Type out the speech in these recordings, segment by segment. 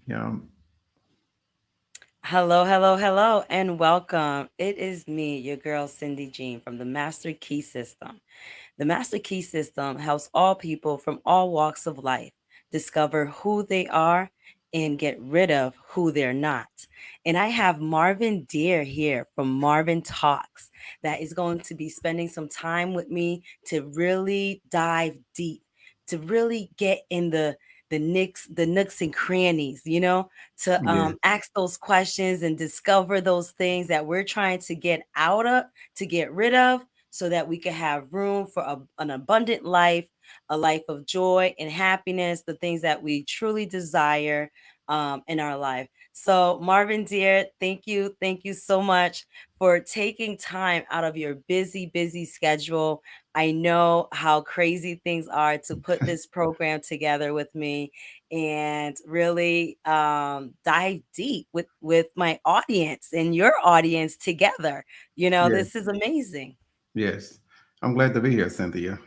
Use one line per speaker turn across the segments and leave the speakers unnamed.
Yeah.
Hello, hello, hello, and welcome. It is me, your girl Cindy Jean from the Master Key System. The Master Key System helps all people from all walks of life discover who they are and get rid of who they're not. And I have Marvin Deer here from Marvin Talks that is going to be spending some time with me to really dive deep, to really get in the nooks and crannies, to
Yes.
ask those questions and discover those things that we're trying to get out of, to get rid of, so that we can have room for an abundant life, a life of joy and happiness, the things that we truly desire in our life. So, Marvin, dear, thank you. Thank you so much for taking time out of your busy, busy schedule. I know how crazy things are to put this program together with me and really dive deep with my audience and your audience together.
Yes.
This is amazing.
Yes. I'm glad to be here, Cynthia.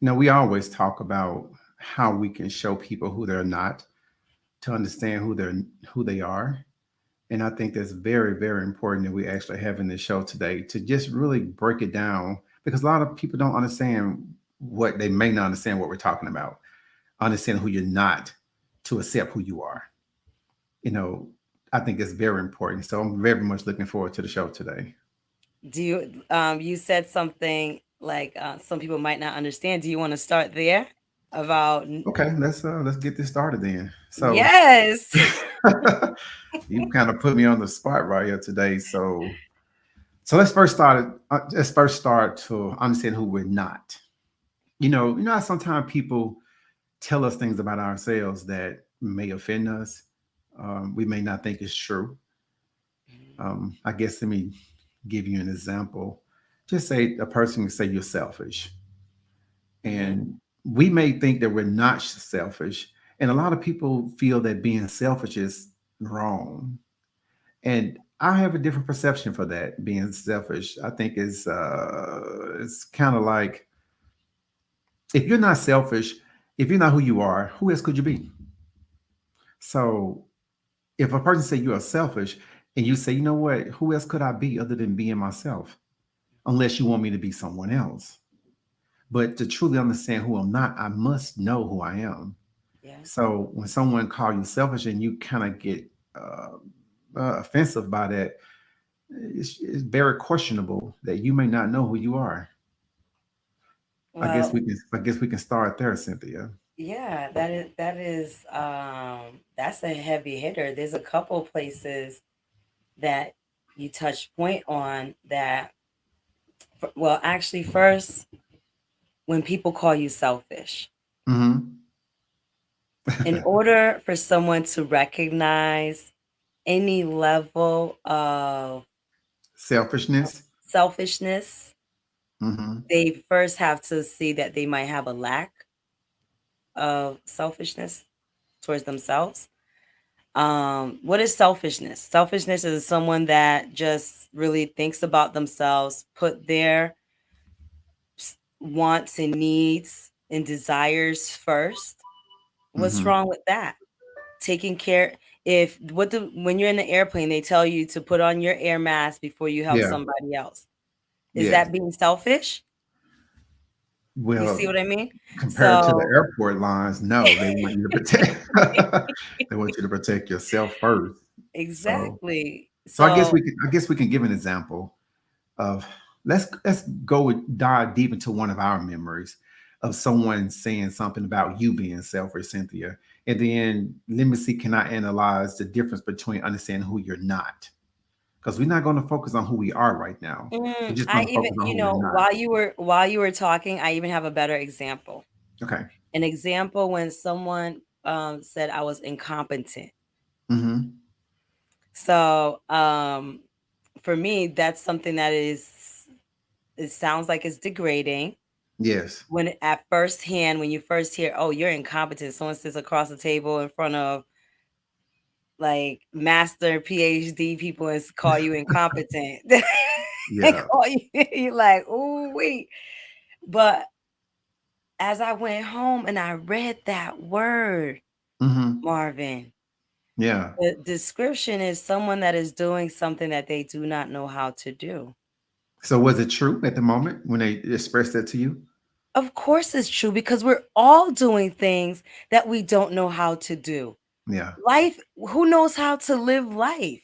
We always talk about how we can show people who they're not to understand who they are. And I think that's very, very important that we actually have in this show today to just really break it down because a lot of people don't understand what they may not understand what we're talking about. Understand who you're not to accept who you are. You know, I think it's very important. So I'm very much looking forward to the show today.
You said something like some people might not understand. Do you want to start there about
Okay, let's get this started then. So
yes.
you kind of put me on the spot right here today. So let's first start to understand who we're not. How sometimes people tell us things about ourselves that may offend us. We may not think it's true. I guess let me give you an example. Just say a person can say you're selfish,
Mhm.
and we may think that we're not selfish, and a lot of people feel that being selfish is wrong. And I have a different perception for that. Being selfish, I think it's kind of like if you're not selfish, if you're not who you are, who else could you be? So if a person say you are selfish and you say, you know what, who else could I be other than being myself? Unless you want me to be someone else. But to truly understand who I'm not, I must know who I am.
Yeah.
So when someone call you selfish and you kind of get offensive by that, it's very questionable that you may not know who you are. I guess
Well,
we can. I guess we can start there, Cynthia.
yeah, that's a heavy hitter. There's a couple places that you touch point on that. Well, actually, first, when people call you selfish,
Hmm.
in order for someone to recognize any level of
Selfishness.
selfishness,
Hmm.
they first have to see that they might have a lack of selfishness towards themselves. What is selfishness? Selfishness is someone that just really thinks about themselves, put their wants and needs and desires first. What's
Hmm.
wrong with that? Taking care. If what the when you're in the airplane, they tell you to put on your air mask before you help
Yeah.
somebody else. Is
Yes.
that being selfish? You see
Well,
what I mean?
compared to the
So
airport lines, no, they want you to protect. They want you to protect yourself first. So,
exactly.
so I guess
So
we can. I guess we can give an example of let's go dive deep into one of our memories of someone saying something about you being selfish, Cynthia, and then let me see, can I analyze the difference between understanding who you're not? Because we're not going to focus on who we are right now. We're just
I
going to
even,
focus on who we're not.
while you were talking, I even have a better example.
Okay.
An example when someone said I was incompetent.
Mm-hmm.
So for me, that's something that it sounds like it's degrading.
Yes.
When at first hand, when you first hear, "Oh, you're incompetent," someone sits across the table in front of like master PhD people and call you incompetent. And
Yeah.
call you, you're like, "Oh, wait." But as I went home and I read that word,
Mm-hmm.
Marvin,
Yeah.
The description is someone that is doing something that they do not know how to do.
So was it true at the moment when they expressed that to you?
Of course, it's true because we're all doing things that we don't know how to do.
Yeah.
Life, who knows how to live life?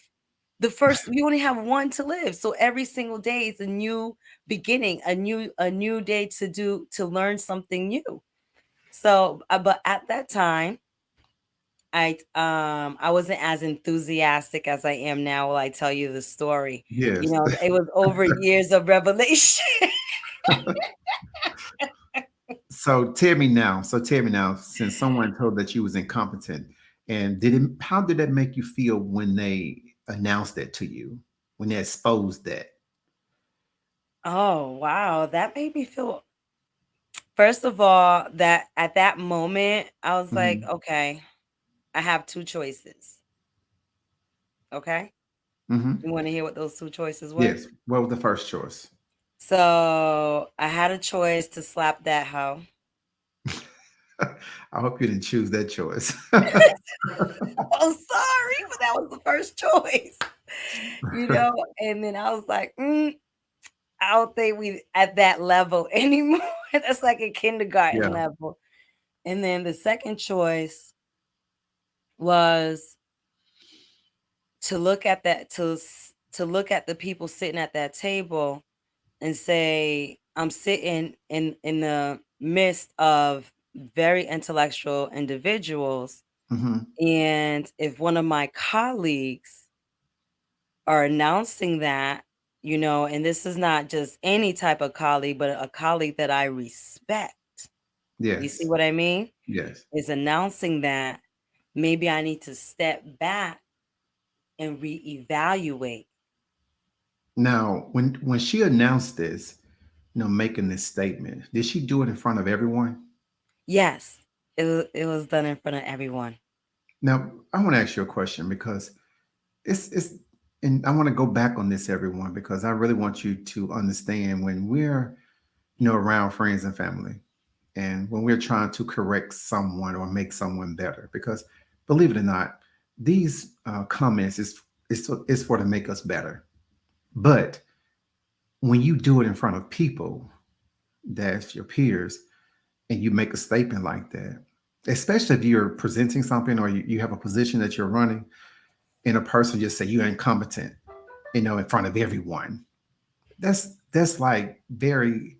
You only have one to live. So every single day is a new beginning, a new day to learn something new. So, but at that time, I wasn't as enthusiastic as I am now while I tell you the story.
Yes.
It was over years of revelation.
So tell me now, since someone told that you was incompetent, and how did that make you feel when they announced that to you, when they exposed that?
Oh, wow. That made me feel, first of all, that at that moment, I was like,
Hmm.
okay, I have two choices. Okay.
Hmm.
You want to hear what those two choices were?
Yes. What was the first choice?
So I had a choice to slap that hoe.
I hope you didn't choose that choice.
Oh, sorry, but that was the first choice, and then I was like, I don't think we at that level anymore. That's like a kindergarten
Yeah.
level. And then the second choice was to look at that to look at the people sitting at that table and say, I'm sitting in the midst of very intellectual individuals,
Hmm.
and if one of my colleagues are announcing that, and this is not just any type of colleague, but a colleague that I respect. You see
Yes.
what I mean?
Yes.
Is announcing that maybe I need to step back and reevaluate.
Now, when she announced this, making this statement, did she do it in front of everyone?
Yes, it was done in front of everyone.
Now, I want to ask you a question because it's and I want to go back on this, everyone, because I really want you to understand when we're around friends and family, and when we're trying to correct someone or make someone better, because believe it or not, these comments is for to make us better. But when you do it in front of people, that's your peers, and you make a statement like that, especially if you're presenting something or you have a position that you're running, and a person just say you're incompetent, in front of everyone. That's like very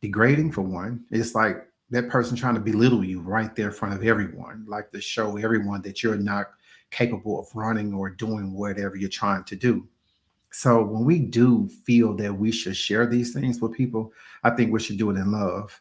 degrading for one. It's like that person trying to belittle you right there in front of everyone, like to show everyone that you're not capable of running or doing whatever you're trying to do. So when we do feel that we should share these things with people, I think we should do it in love.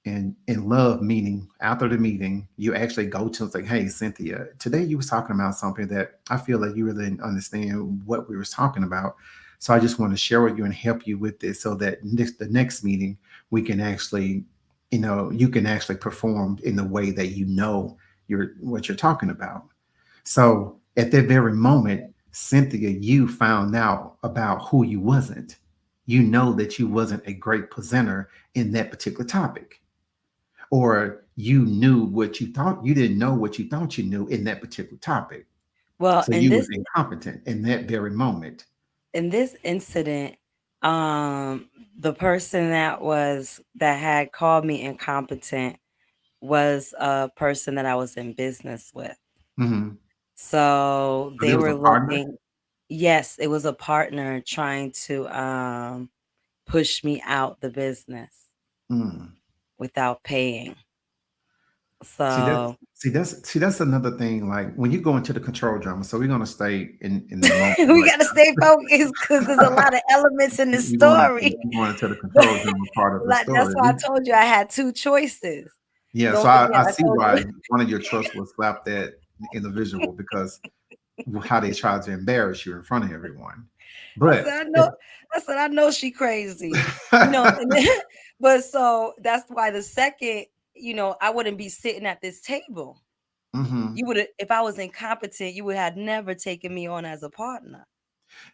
And in love, meaning after the meeting, you actually go to and say, "Hey, Cynthia, today you was talking about something that I feel like you really didn't understand what we was talking about. So I just want to share with you and help you with this, so that the next meeting we can actually, you can actually perform in the way that you're what you're talking about." So at that very moment, Cynthia, you found out about who you wasn't. You know that you wasn't a great presenter in that particular topic, or you didn't know what you thought you knew in that particular topic.
Well,
So you was incompetent in that very moment.
in this incident, um, the person that had called me incompetent was a person that I was in business with.
Hmm.
So
So
they
there was
were
a partner.
looking, yes, it was a partner trying to push me out the business
Mm.
without paying.
See that's
So
see that's another thing. Like when you go into the control drama, so we're gonna stay in the moment
we
right
got to stay focused because there's a
now.
lot of elements in the
We're going
story.
we're going into the
But
control drama part of the
like, that's
story.
why I told you I had two choices.
Yeah, so
Don't
I
forget, I
see
told
why
you.
one of your trusts was slapped that in the visual, because how they tried to embarrass you in front of everyone.
I said,
But
I know. I said, I know she crazy. And then, but so that's why the second, I wouldn't be sitting at this table.
Mhm.
You would have, if I was incompetent, you would have never taken me on as a partner.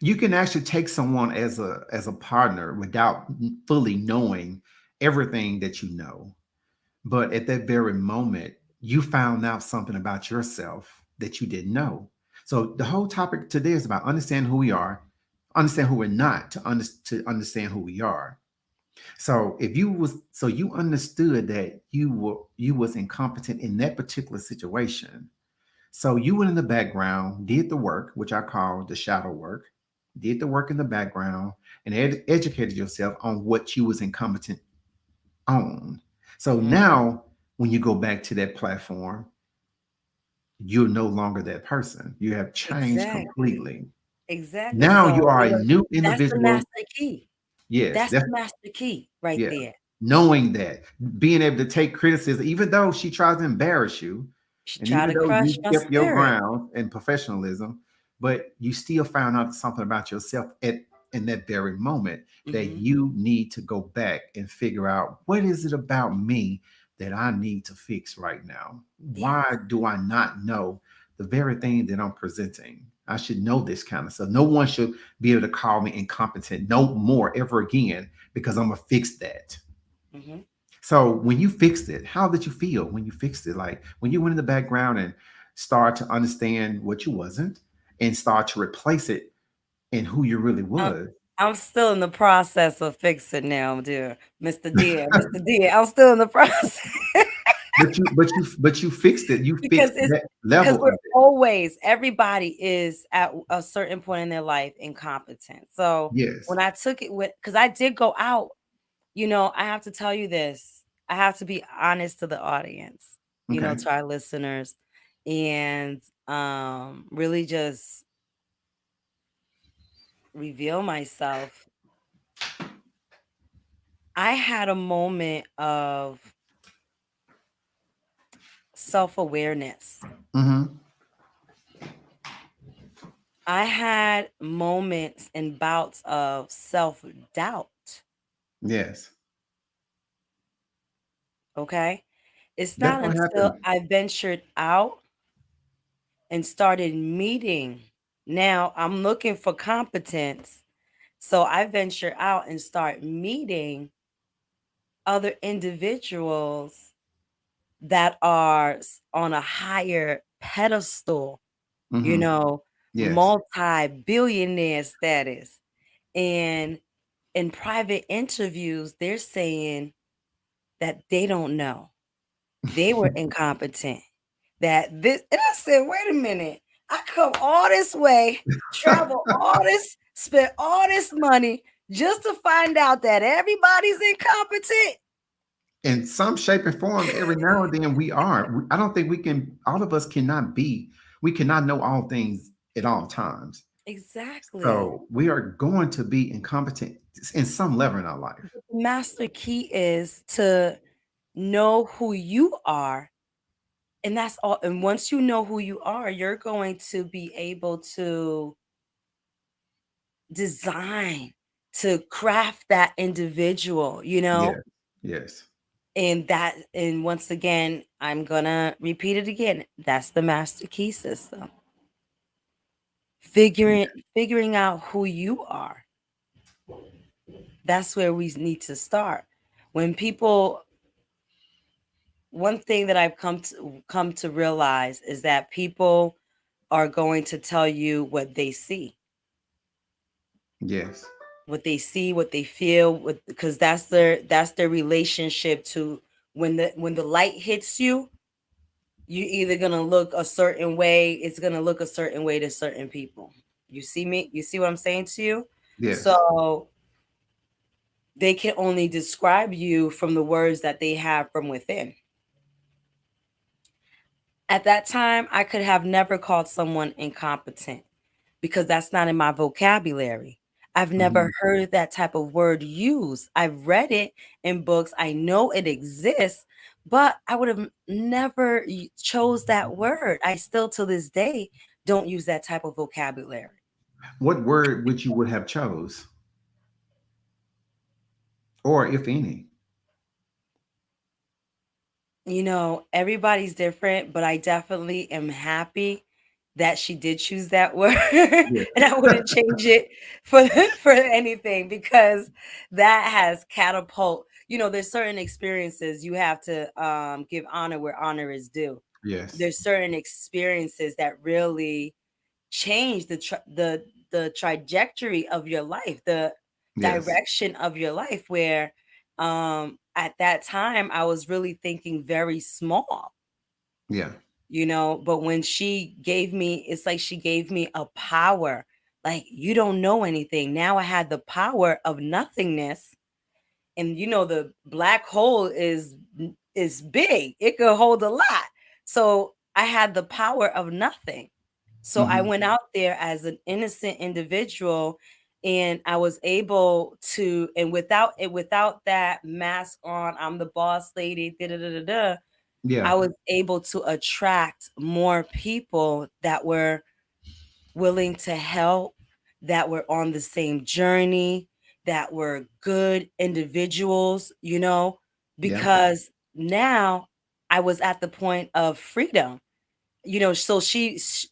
You can actually take someone as a partner without fully knowing everything that but at that very moment you found out something about yourself, that you didn't know. So the whole topic today is about understanding who we are, understand who we're not, to understand who we are. So if you was so you understood that you was incompetent in that particular situation. So you went in the background, did the work, which I call the shadow work, did the work in the background, and educated yourself on what you was incompetent on. So
Mhm.
now, when you go back to that platform, you're no longer that person. You have changed
Exactly.
completely.
Exactly.
Now you
So,
are a new
that's the
individual.
master key.
Yes,
That's
that's
the master key right
yeah.
there.
Knowing that, being able to take criticism, even though she tries to embarrass you,
She
and
tried
even
to
though
crush
you
my
kept your
spirit.
ground and professionalism, but you still found out something about yourself at in that very moment that
Mhm.
you need to go back and figure out what is it about me that I need to fix right now? Why
Yes.
do I not know the very thing that I'm presenting? I should know this kind of stuff. No one should be able to call me incompetent no more ever again because I'm gonna fix that.
Mhm.
So when you fixed it, how did you feel when you fixed it? Like when you went in the background and start to understand what you wasn't and start to replace it in who you really
I'm
was.
I'm still in the process of fixing now, dear Mr. Dear, Mr. Dear. I'm still in the process.
But you fixed it. You
Because
fixed
it's
that
because
level
we're
of it.
always everybody is at a certain point in their life incompetent. So
Yes.
when I took it with because I did go out, I have to tell you this. I have to be honest to the audience,
Okay.
to our listeners, and really just reveal myself. I had a moment of self-awareness.
Mm-hmm.
I had moments and bouts of self-doubt.
Yes.
Okay. It's
That's
not
what
until
happened.
I ventured out and started meeting. Now I'm looking for competence. So I venture out and start meeting other individuals that are on a higher pedestal, you
Mm-hmm.
know,
Yes.
multi-billionaire status. And in private interviews, they're saying that they don't know. They were incompetent. That this, and I said, wait a minute. I come all this way, travel all this, spend all this money just to find out that everybody's incompetent.
In some shape and form, every now and then we are. I don't think we can. All of us cannot be. We cannot know all things at all times.
Exactly.
So we are going to be incompetent in some level in our life.
The master key is to know who you are. And that's all. And once you know who you are, you're going to be able to design, to craft that individual,
Yes. Yes.
and once again, I'm gonna repeat it again. That's the master key system. Figuring figuring out who you are. That's where we need to start. When people One thing that I've come to realize is that people are going to tell you
Yes.
what they feel, because that's their relationship to when the light hits you. You either gonna look a certain way. It's gonna look a certain way to certain people. You see me? You see what I'm saying to you?
Yes.
So they can only describe you from the words that they have from within. At that time, I could have never called someone incompetent because that's not in my vocabulary. I've never
Mhm.
heard that type of word used. I've read it in books. I know it exists, but I would have never chose that word. I still to this day don't use that type of vocabulary.
What word would you would have chose, or if any?
Everybody's different, but I definitely am happy that she did choose that word,
Yeah.
and I wouldn't change it for for anything, because that has catapult. There's certain experiences you have to give honor where honor is due.
Yes.
there's certain experiences that really change the trajectory of your life, the
Yes.
direction of your life, where at that time I was really thinking very small,
Yeah.
but when she gave me, it's like she gave me a power, like, you don't know anything. Now I had the power of nothingness. And the black hole is big, it could hold a lot. So I had the power of nothing. So I
Hmm.
went out there as an innocent individual, and I was able to, and without that mask on, I'm the boss lady, da da da da da, I
Yeah.
was able to attract more people that were willing to help, that were on the same journey, that were good individuals,
Yeah.
because now I was at the point of freedom. So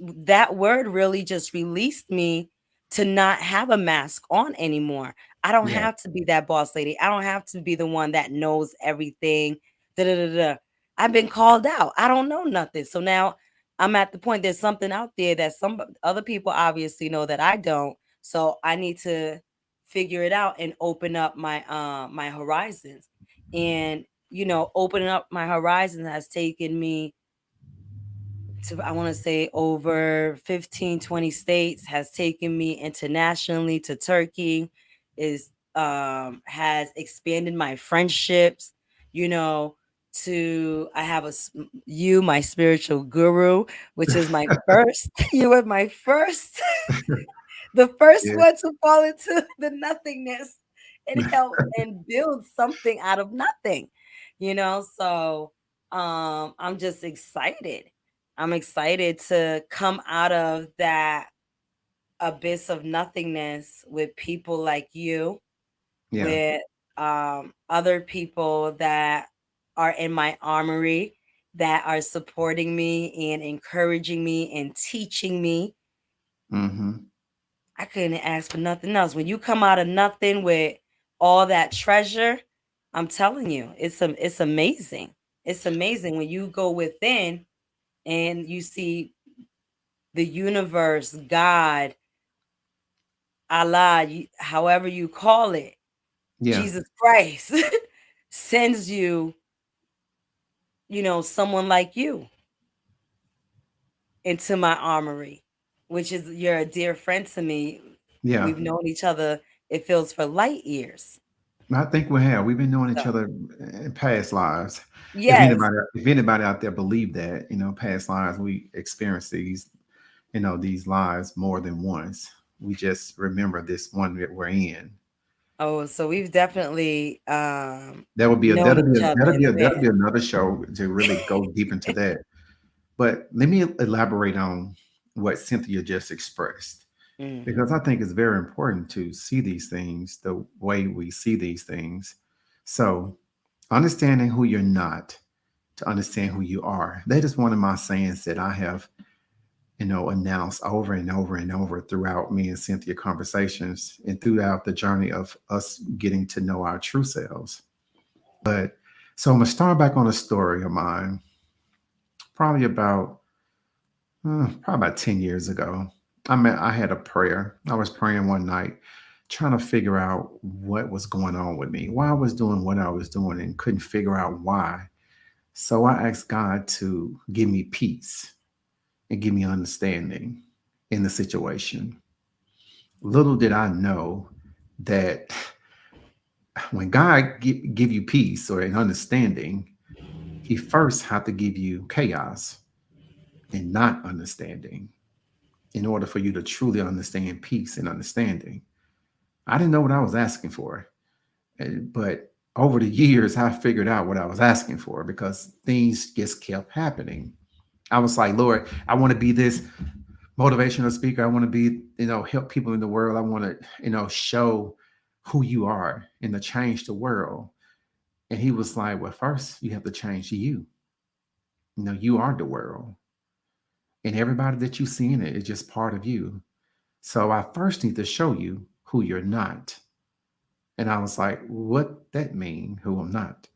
that word really just released me to not have a mask on anymore. I don't
Yeah.
have to be that boss lady. I don't have to be the one that knows everything. Da, da, da, da. I've been called out. I don't know nothing. So now I'm at the point, there's something out there that some other people obviously know that I don't. So I need to figure it out and open up my horizons. And opening up my horizons has taken me to, I want to say, over 15, 20 states, has taken me internationally to Turkey, is has expanded my friendships, you know, to I have you, my spiritual guru, which is my first, you were my first, the first
Yeah.
one to fall into the nothingness and help and build something out of nothing, so I'm just excited. I'm excited to come out of that abyss of nothingness with people like you,
Yeah.
with other people that are in my armory, that are supporting me and encouraging me and teaching me.
Hmm.
I couldn't ask for nothing else. When you come out of nothing with all that treasure, I'm telling you, it's amazing. It's amazing when you go within and you see the universe, God, Allah, however you call it,
Yeah.
Jesus Christ, sends you, someone like you into my armory, which is, you're a dear friend to me.
Yeah.
We've known each other, it feels, for light years.
I think we have. We've been knowing each
So,
other in past lives.
yes.
If anybody out there believe that, past lives, we experience these lives more than once. We just remember this one that we're in.
Oh, so we've definitely
That would be a
known each other in the
that'll be
past.
another show to really go deep into that. But let me elaborate on what Cynthia just expressed,
Mhm.
because I think it's very important to see these things the way we see these things. So, understanding who you're not to understand who you are. That is one of my sayings that I have, announced over and over and over throughout me and Cynthia conversations and throughout the journey of us getting to know our true selves. But so I'm gonna start back on a story of mine, probably about probably about 10 years ago. I had a prayer. I was praying one night, trying to figure out what was going on with me, why I was doing what I was doing and couldn't figure out why. So I asked God to give me peace and give me understanding in the situation. Little did I know that when God give you peace or an understanding, he first have to give you chaos and not understanding in order for you to truly understand peace and understanding. I didn't know what I was asking for, but over the years, I figured out what I was asking for because things just kept happening. I was like, Lord, I want to be this motivational speaker. I want to be, help people in the world. I want to, show who you are and to change the world. And he was like, well, first you have to change you. You are the world. And everybody that you see in it is just part of you. So I first need to show you who you're not. And I was like, what that mean, who I'm not?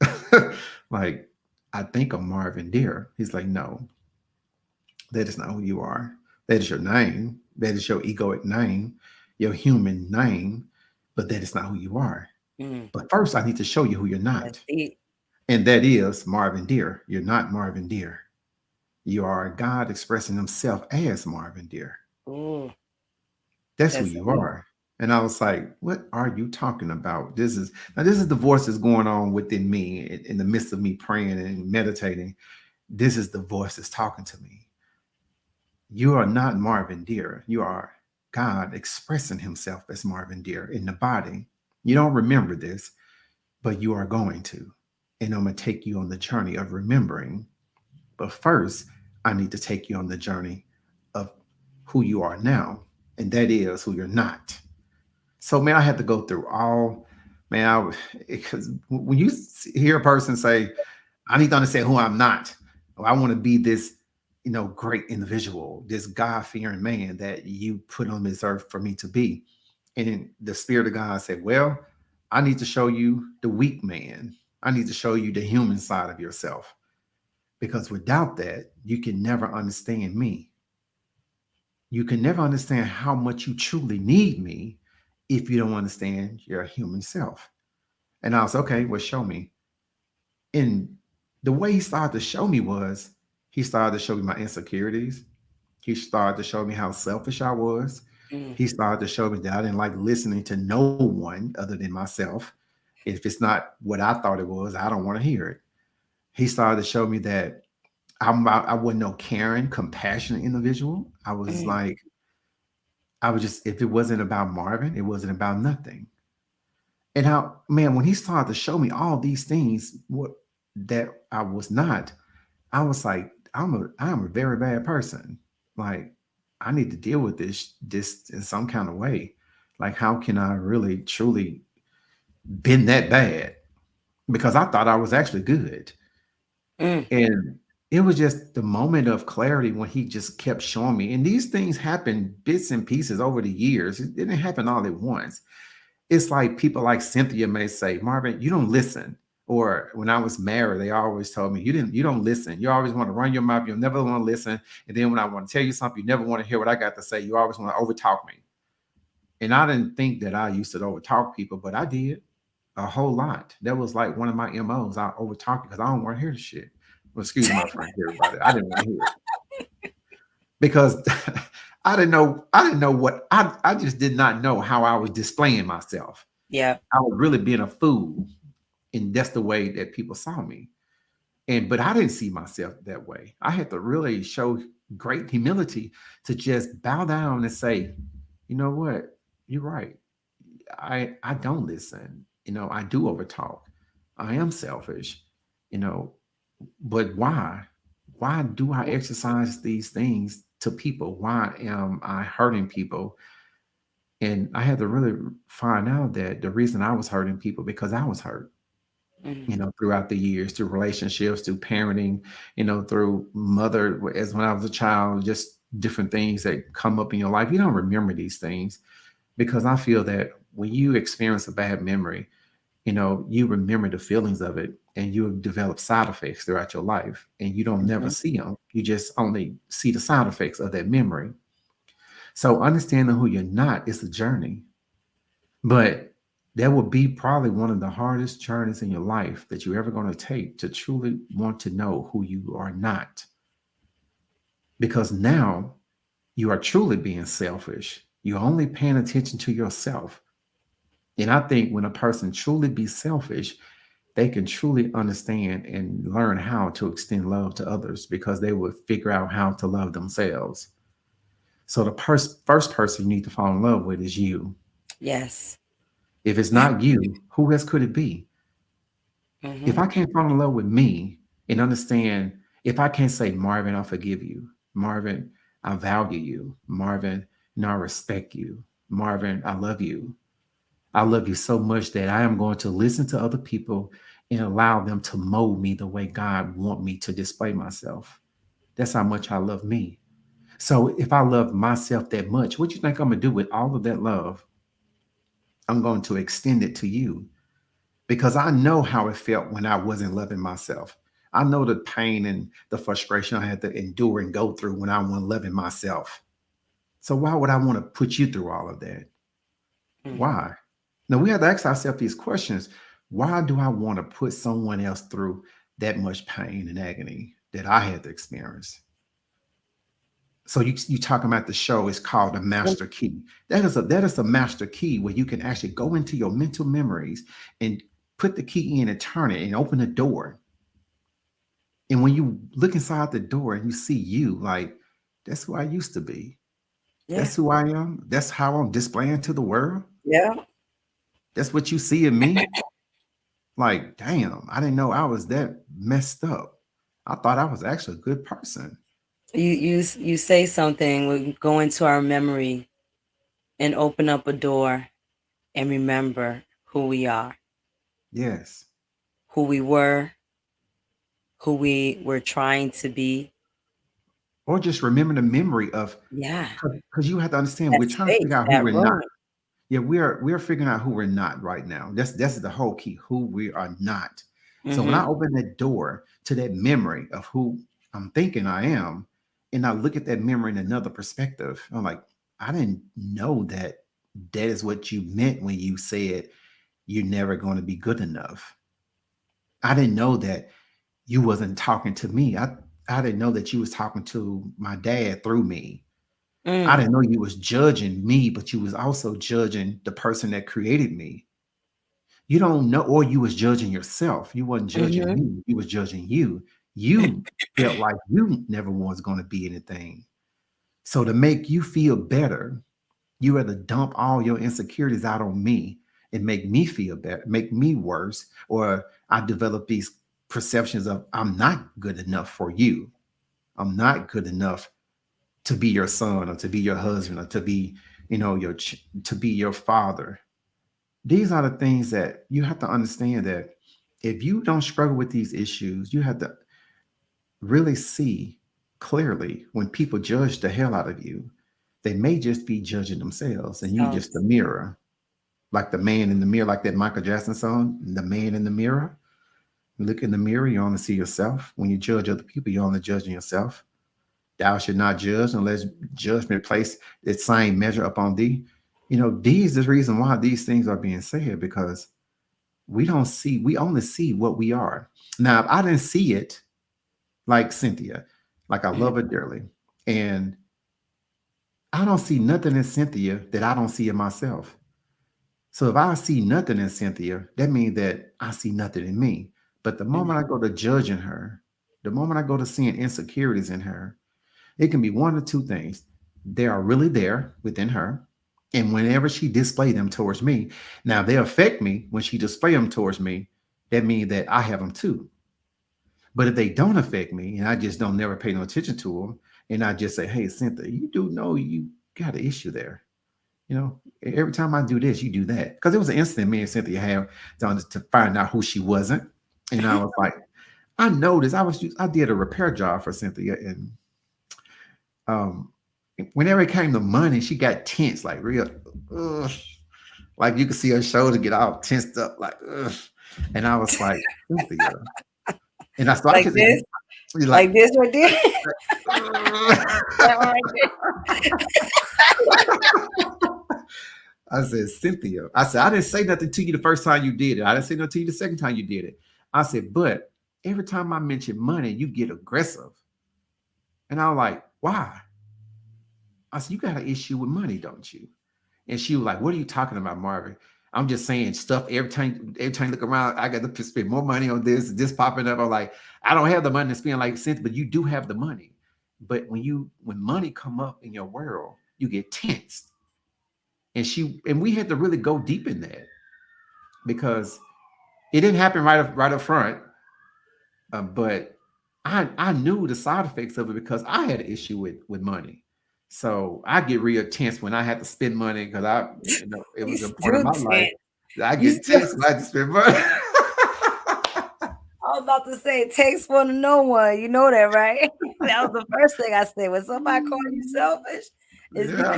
Like, I think I'm Marvin Deer. He's like, no. That is not who you are. That is your name. That is your egoic name, your human name, but that is not who you are.
Mm,
But first, I need to show you who you're
that's
not.
deep.
And that is Marvin Deer. You're not Marvin Deer. You are God expressing himself as Marvin Deer.
Ooh,
That's who
that's
you
deep.
are. And I was like, what are you talking about? This is the voice that's going on within me in the midst of me praying and meditating. This is the voice that's talking to me. You are not Marvin Deer. You are God expressing himself as Marvin Deer in the body. You don't remember this, but you are going to. And I'm going to take you on the journey of remembering. But first, I need to take you on the journey of who you are now. And that is who you're not. So, man, I had to go through all, man, because when you hear a person say, I need to understand who I'm not. Or I want to be this, great individual, this God fearing man that you put on this earth for me to be. And the Spirit of God said, well, I need to show you the weak man. I need to show you the human side of yourself. Because without that, you can never understand me. You can never understand how much you truly need me if you don't understand your human self. And I was, okay, well, show me. And the way he started to show me was he started to show me my insecurities. He started to show me how selfish I was.
Mm,
He started to show me that I didn't like listening to no one other than myself. If it's not what I thought it was, I don't want to hear it. He started to show me that I wasn't no caring, compassionate individual. I was
mm,
like, I was just, if it wasn't about Marvin, it wasn't about nothing. And how, man, when he started to show me all these things, what that I was not, I was like, I'm a very bad person. Like, I need to deal with this in some kind of way. Like, how can I really truly been that bad? Because I thought I was actually good.
mm,
And it was just the moment of clarity when he just kept showing me. And these things happen bits and pieces over the years. It didn't happen all at once. It's like people like Cynthia may say, Marvin, you don't listen. Or when I was married, they always told me, you don't listen. You always want to run your mouth. You'll never want to listen. And then when I want to tell you something, you never want to hear what I got to say. You always want to overtalk me. And I didn't think that I used to overtalk people, but I did a whole lot. That was like one of my MOs. I overtalk because I don't want to hear the shit. Well, excuse my friend, everybody. I didn't want to hear it because I didn't know what I just did not know how I was displaying myself.
yeah.
I was really being a fool, and that's the way that people saw me. And but I didn't see myself that way. I had to really show great humility to just bow down and say, you know what, you're right. I don't listen. I do overtalk. I am selfish. You know, but why? Why do I exercise these things to people? Why am I hurting people? And I had to really find out that the reason I was hurting people because I was hurt,
Mm,
throughout the years, through relationships, through parenting, through mother, as when I was a child, just different things that come up in your life. You don't remember these things because I feel that when you experience a bad memory, you remember the feelings of it and you develop side effects throughout your life and you don't never
mhm.
see them. You just only see the side effects of that memory. So understanding who you're not is a journey, but that would be probably one of the hardest journeys in your life that you're ever going to take to truly want to know who you are not. Because now you are truly being selfish. You're only paying attention to yourself. And I think when a person truly be selfish, they can truly understand and learn how to extend love to others because they would figure out how to love themselves. So the first person you need to fall in love with is you.
Yes.
If it's not you, who else could it be? If
Hmm.
I can't fall in love with me and understand, if I can't say, Marvin, I forgive you, Marvin, I value you, Marvin, I respect you, Marvin, I love you. I love you so much that I am going to listen to other people and allow them to mold me the way God want me to display myself. That's how much I love me. So if I love myself that much, what you think I'm gonna do with all of that love? I'm going to extend it to you because I know how it felt when I wasn't loving myself. I know the pain and the frustration I had to endure and go through when I wasn't loving myself. So why would I want to put you through all of that?
Mm.
Why? Now we have to ask ourselves these questions. Why do I want to put someone else through that much pain and agony that I had to experience? So you talking about the show is called the Master Key. That is a master key where you can actually go into your mental memories and put the key in and turn it and open the door. And when you look inside the door and you see you, like, that's who I used to be.
Yeah.
That's who I am. That's how I'm displaying to the world.
Yeah.
That's what you see in me. Like, damn, I didn't know I was that messed up. I thought I was actually a good person.
You say something, we go into our memory and open up a door and remember who we are,
Yes.
who we were, who we were trying to be.
Or just remember the memory of,
Yeah.
because you have to understand,
That
we're trying to figure
space,
out who
that
we're not.
room.
Yeah, we're figuring out who we're not right now. That's the whole key, who we are not. So when I
Mm-hmm.
open that door to that memory of who I'm thinking I am, and I look at that memory in another perspective, I'm like, I didn't know that is what you meant when you said you're never going to be good enough. I didn't know that you wasn't talking to me. I didn't know that you was talking to my dad through me. I
Mm.
didn't know you was judging me, but you was also judging the person that created me. You don't know, or you was judging yourself. You wasn't judging
Mm-hmm.
me. You was judging you. You felt like you never was going to be anything. So to make you feel better, you had to dump all your insecurities out on me and make me feel better, make me worse, or I developed these perceptions of I'm not good enough for you. I'm not good enough to be your son or to be your husband or to be, to be your father. These are the things that you have to understand, that if you don't struggle with these issues, you have to really see clearly when people judge the hell out of you, they may just be judging themselves and you
So
just the mirror, like the man in the mirror, like that Michael Jackson song, The Man in the Mirror. Look in the mirror, you only see yourself. When you judge other people, you're only judging yourself. Thou should not judge unless judgment place its same measure upon thee. These is the reason why these things are being said, because we only see what we are. Now, if I didn't see it, like Cynthia, like I
mhm.
love her dearly, and I don't see nothing in Cynthia that I don't see in myself. So if I see nothing in Cynthia, that means that I see nothing in me. But the
Mhm.
moment I go to judging her, the moment I go to seeing insecurities in her, it can be one or two things. They are really there within her. And whenever she display them towards me, now they affect me when she display them towards me. That means that I have them too. But if they don't affect me and I just don't never pay no attention to them, and I just say, hey, Cynthia, you do know you got an issue there. Every time I do this, you do that. Because it was an incident me and Cynthia had to find out who she wasn't. And I was like, I noticed I did a repair job for Cynthia, and um, whenever it came to money, she got tense, like real, ugh. Like you could see her shoulder get all tensed up, like, ugh. And I was like, Cynthia. And so I
Like
could say,
this,
you're like,
like this right there. That one right there.
I said, Cynthia. I said, I didn't say nothing to you the first time you did it. I didn't say nothing to you the second time you did it. I said, but every time I mention money, you get aggressive. And I was like, why? I said, you got an issue with money, don't you? And she was like, what are you talking about, Marvin? I'm just saying stuff every time you look around, I got to spend more money on this popping up. I'm like, I don't have the money to spend like cents, but you do have the money. But when money come up in your world, you get tensed. And we had to really go deep in that, because it didn't happen right up front. But I knew the side effects of it because I had an issue with money. So I get real tense when I had to spend money, because it
You
was a part of
still
my life.
tense.
I
You
get
still.
tense when I had to spend money.
I was about to say it takes one to know one. You know that, right? That was the first thing I said. When somebody call you selfish, it's
Yeah.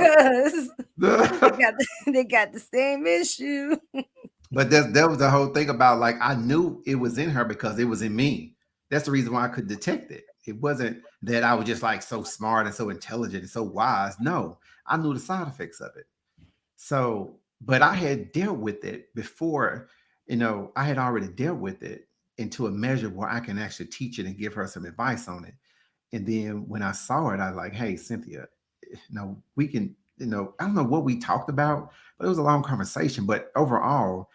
because they got the same issue.
But that was the whole thing about, like, I knew it was in her because it was in me. That's the reason why I could detect it. It wasn't that I was just like so smart and so intelligent and so wise. No, I knew the side effects of it. So, but I had dealt with it before, I had already dealt with it into a measure where I can actually teach it and give her some advice on it. And then when I saw it, I was like, hey, Cynthia, we can, I don't know what we talked about, but it was a long conversation. But overall,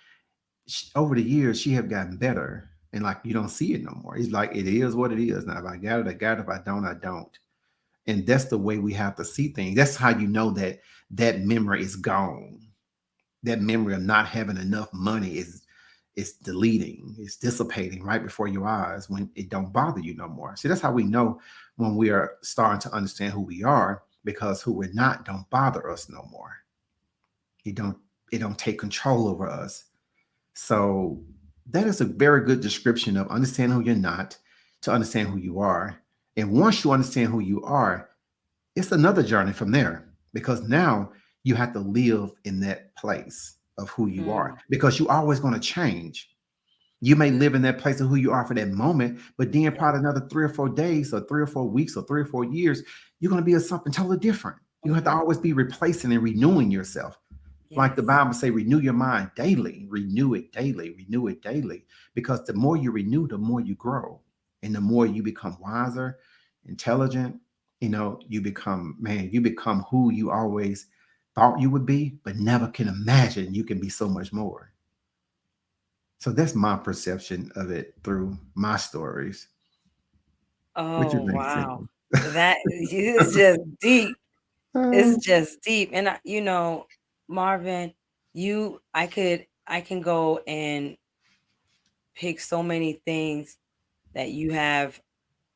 over the years, she have gotten better. And like, you don't see it no more. It's like, it is what it is. Now, if I got it, I got it. If I don't, I don't. And that's the way we have to see things. That's how you know that that memory is gone. That memory of not having enough money is deleting, it's dissipating right before your eyes when it don't bother you no more. See, that's how we know when we are starting to understand who we are, because who we're not don't bother us no more. It don't take control over us. So that is a very good description of understanding who you're not to understand who you are. And once you understand who you are, it's another journey from there, because now you have to live in that place of who you are,
Mm,
because you're always going to change. You may live in that place of who you are for that moment, but then
yeah.
probably another 3 or 4 days or 3 or 4 weeks or 3 or 4 years, you're going to be a something totally different. You have to
Mhm.
always be replacing and renewing yourself. Like the
Yes.
Bible say, renew your mind daily, renew it daily, because the more you renew, the more you grow, and the more you become wiser, intelligent. You become who you always thought you would be, but never can imagine you can be so much more. So that's my perception of it through my stories. What you
Oh,
think,
wow.
Cynthia?
That is just deep.
Uh,
It's just deep. And Marvin, I can go and pick so many things that you have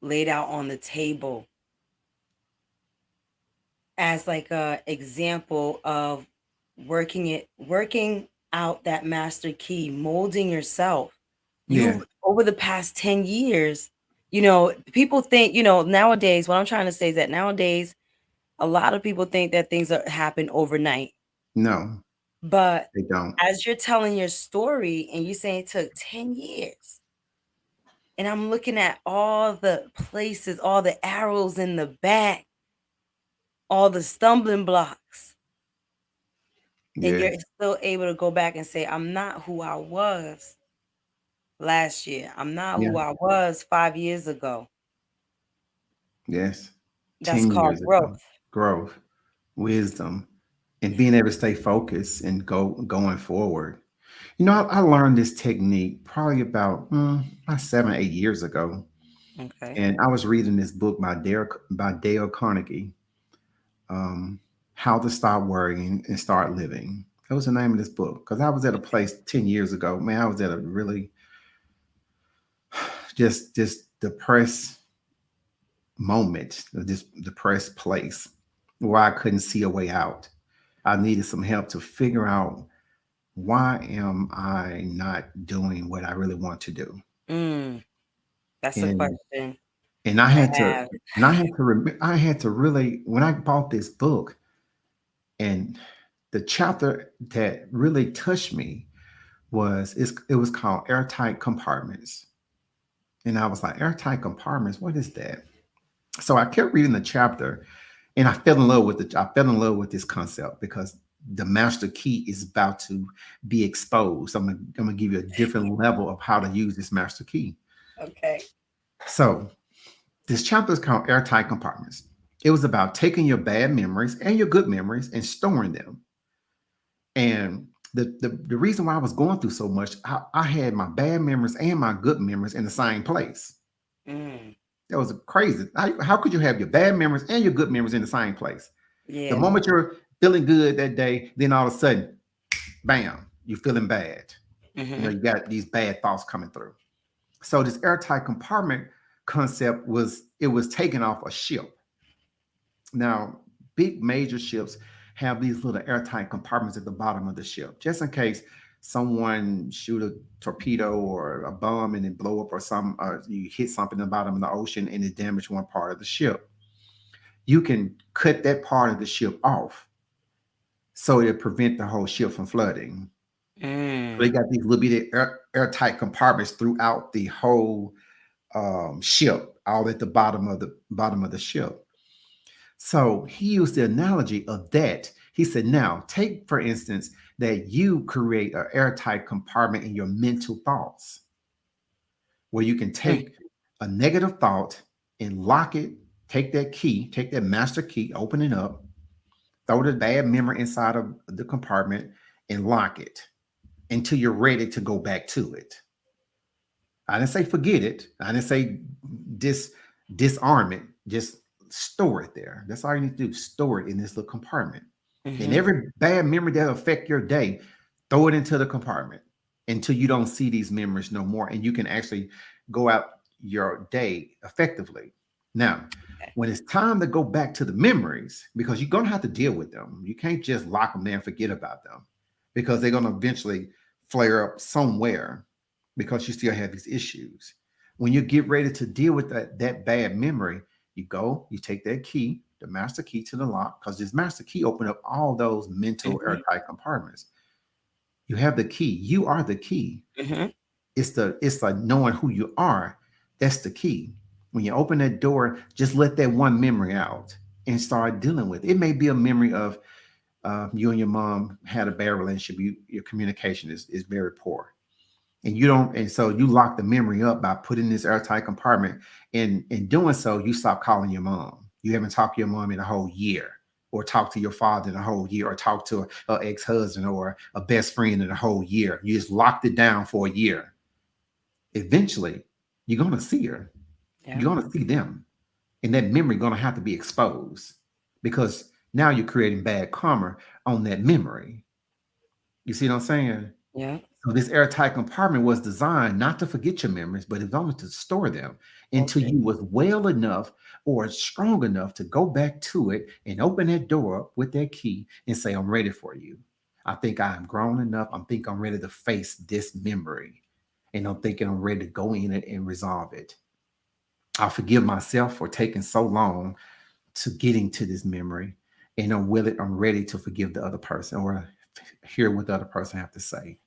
laid out on the table as like a example of working out that master key, molding yourself.
yeah,
You over the past 10 years, people think, nowadays, what I'm trying to say is that nowadays a lot of people think that things happen overnight.
no,
But
they don't.
as you're telling your story and you saying it took 10 years, and I'm looking at all the places, all the arrows in the back, all the stumbling blocks, and you're
Yes,
still able to go back and say, I'm not who I was last year. I'm not
yeah,
who I was 5 years ago.
yes.
That's
10 years
called
ago,
growth.
growth, wisdom, and
Yeah.
being able to stay focused and going forward. I learned this technique probably about 7, 8 years ago,
Okay.
and I was reading this book by Dale Carnegie, um, "How to Stop Worrying and Start Living." That was the name of this book, because I was at a
Okay.
place 10 years ago. Man, I was at a really just depressed moment, this depressed place where I couldn't see a way out. I needed some help to figure out, why am I not doing what I really want to do?
Mm, that's a
And
question
and I
I
had to
have.
I had to really, when I bought this book, and the chapter that really touched me it was called Airtight Compartments. And I was like, airtight compartments, what is that? So I kept reading the chapter, and I fell in love with this concept, because the master key is about to be exposed. I'm gonna give you a different level of how to use this master key.
Okay.
So this chapter is called Airtight Compartments. It was about taking your bad memories and your good memories and storing them. And the reason why I was going through so much, I had my bad memories and my good memories in the same place.
Mm,
That was crazy. How could you have your bad memories and your good memories in the same place? The
yeah.
moment you're feeling good that day, then all of a sudden, bam, you're feeling bad.
Hmm.
You got these bad thoughts coming through. So this airtight compartment concept was taken off a ship. Now, big major ships have these little airtight compartments at the bottom of the ship, just in case someone shoot a torpedo or a bomb and it blow up, or you hit something in the bottom of the ocean and it damaged one part of the ship. You can cut that part of the ship off, so it prevent the whole ship from flooding. So they
Mm,
got these little bitty airtight compartments throughout the whole ship, all at the bottom of the ship. So he used the analogy of that. He said, now take, for instance, that you create an airtight compartment in your mental thoughts where you can
Mm.
take a negative thought and lock it, take that key, take that master key, open it up, throw the bad memory inside of the compartment and lock it until you're ready to go back to it. I didn't say forget it. I didn't say dis disarm it. Just store it there. That's all you need to do. Store it in this little compartment. And
Mhm.
every bad memory that affect your day, throw it into the compartment until you don't see these memories no more, and you can actually go out your day effectively. Now,
Okay.
when it's time to go back to the memories, because you're gonna have to deal with them. You can't just lock them there and forget about them because they're gonna eventually flare up somewhere because you still have these issues. When you get ready to deal with that bad memory, you go, you take that key, the master key to the lock, because this master key open up all those mental
Mhm.
airtight compartments. You have the key. You are the key.
Mhm.
It's like knowing who you are. That's the key. When you open that door, just let that one memory out and start dealing with it. It may be a memory of you and your mom had a bad relationship. Your communication is very poor, and you don't, and so you lock the memory up by putting this airtight compartment. In doing so, you stop calling your mom. You haven't talked to your mom in a whole year, or talked to your father in a whole year, or talked to a ex-husband or a best friend in a whole year. You just locked it down for a year. Eventually you're going to see her,
Yeah.
you're going to see them, and that memory going to have to be exposed, because now you're creating bad karma on that memory. You see what I'm saying?
Yeah.
So this airtight compartment was designed not to forget your memories, but it's only to store them until
Okay.
you was well enough or strong enough to go back to it and open that door up with that key and say, I'm ready for you. I think I am grown enough. I think I'm ready to face this memory. And I'm thinking I'm ready to go in it and resolve it. I forgive myself for taking so long to getting to this memory. And I'm ready to forgive the other person or hear what the other person have to say.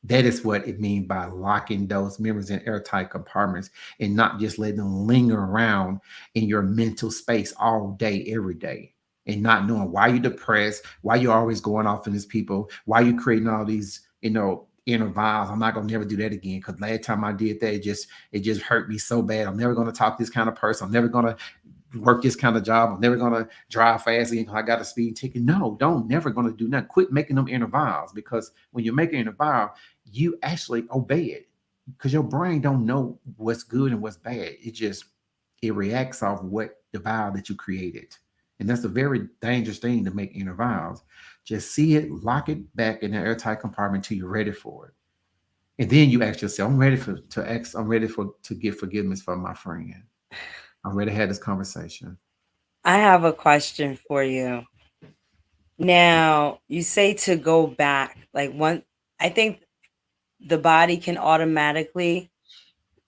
That is what it means by locking those memories in airtight compartments and not just letting them linger around in your mental space all day, every day, and not knowing why you're depressed, why you're always going off in these people, why you creating all these, inner vows. I'm not gonna never do that again because last time I did that, it just hurt me so bad. I'm never gonna talk to this kind of person. I'm never gonna work this kind of job. I'm never gonna drive fast again because I got a speeding ticket. No, don't never gonna do that. Quit making them inner vows, because when you're making an vow, you actually obey it, because your brain don't know what's good and what's bad. It reacts off what the vow that you created. And that's a very dangerous thing to make inner vows. Just see it, lock it back in an airtight compartment until you're ready for it. And then you ask yourself, I'm ready for to get forgiveness from my friend. I'm ready to have this conversation.
I have a question for you. Now, you say to go back, like one, I think the body can automatically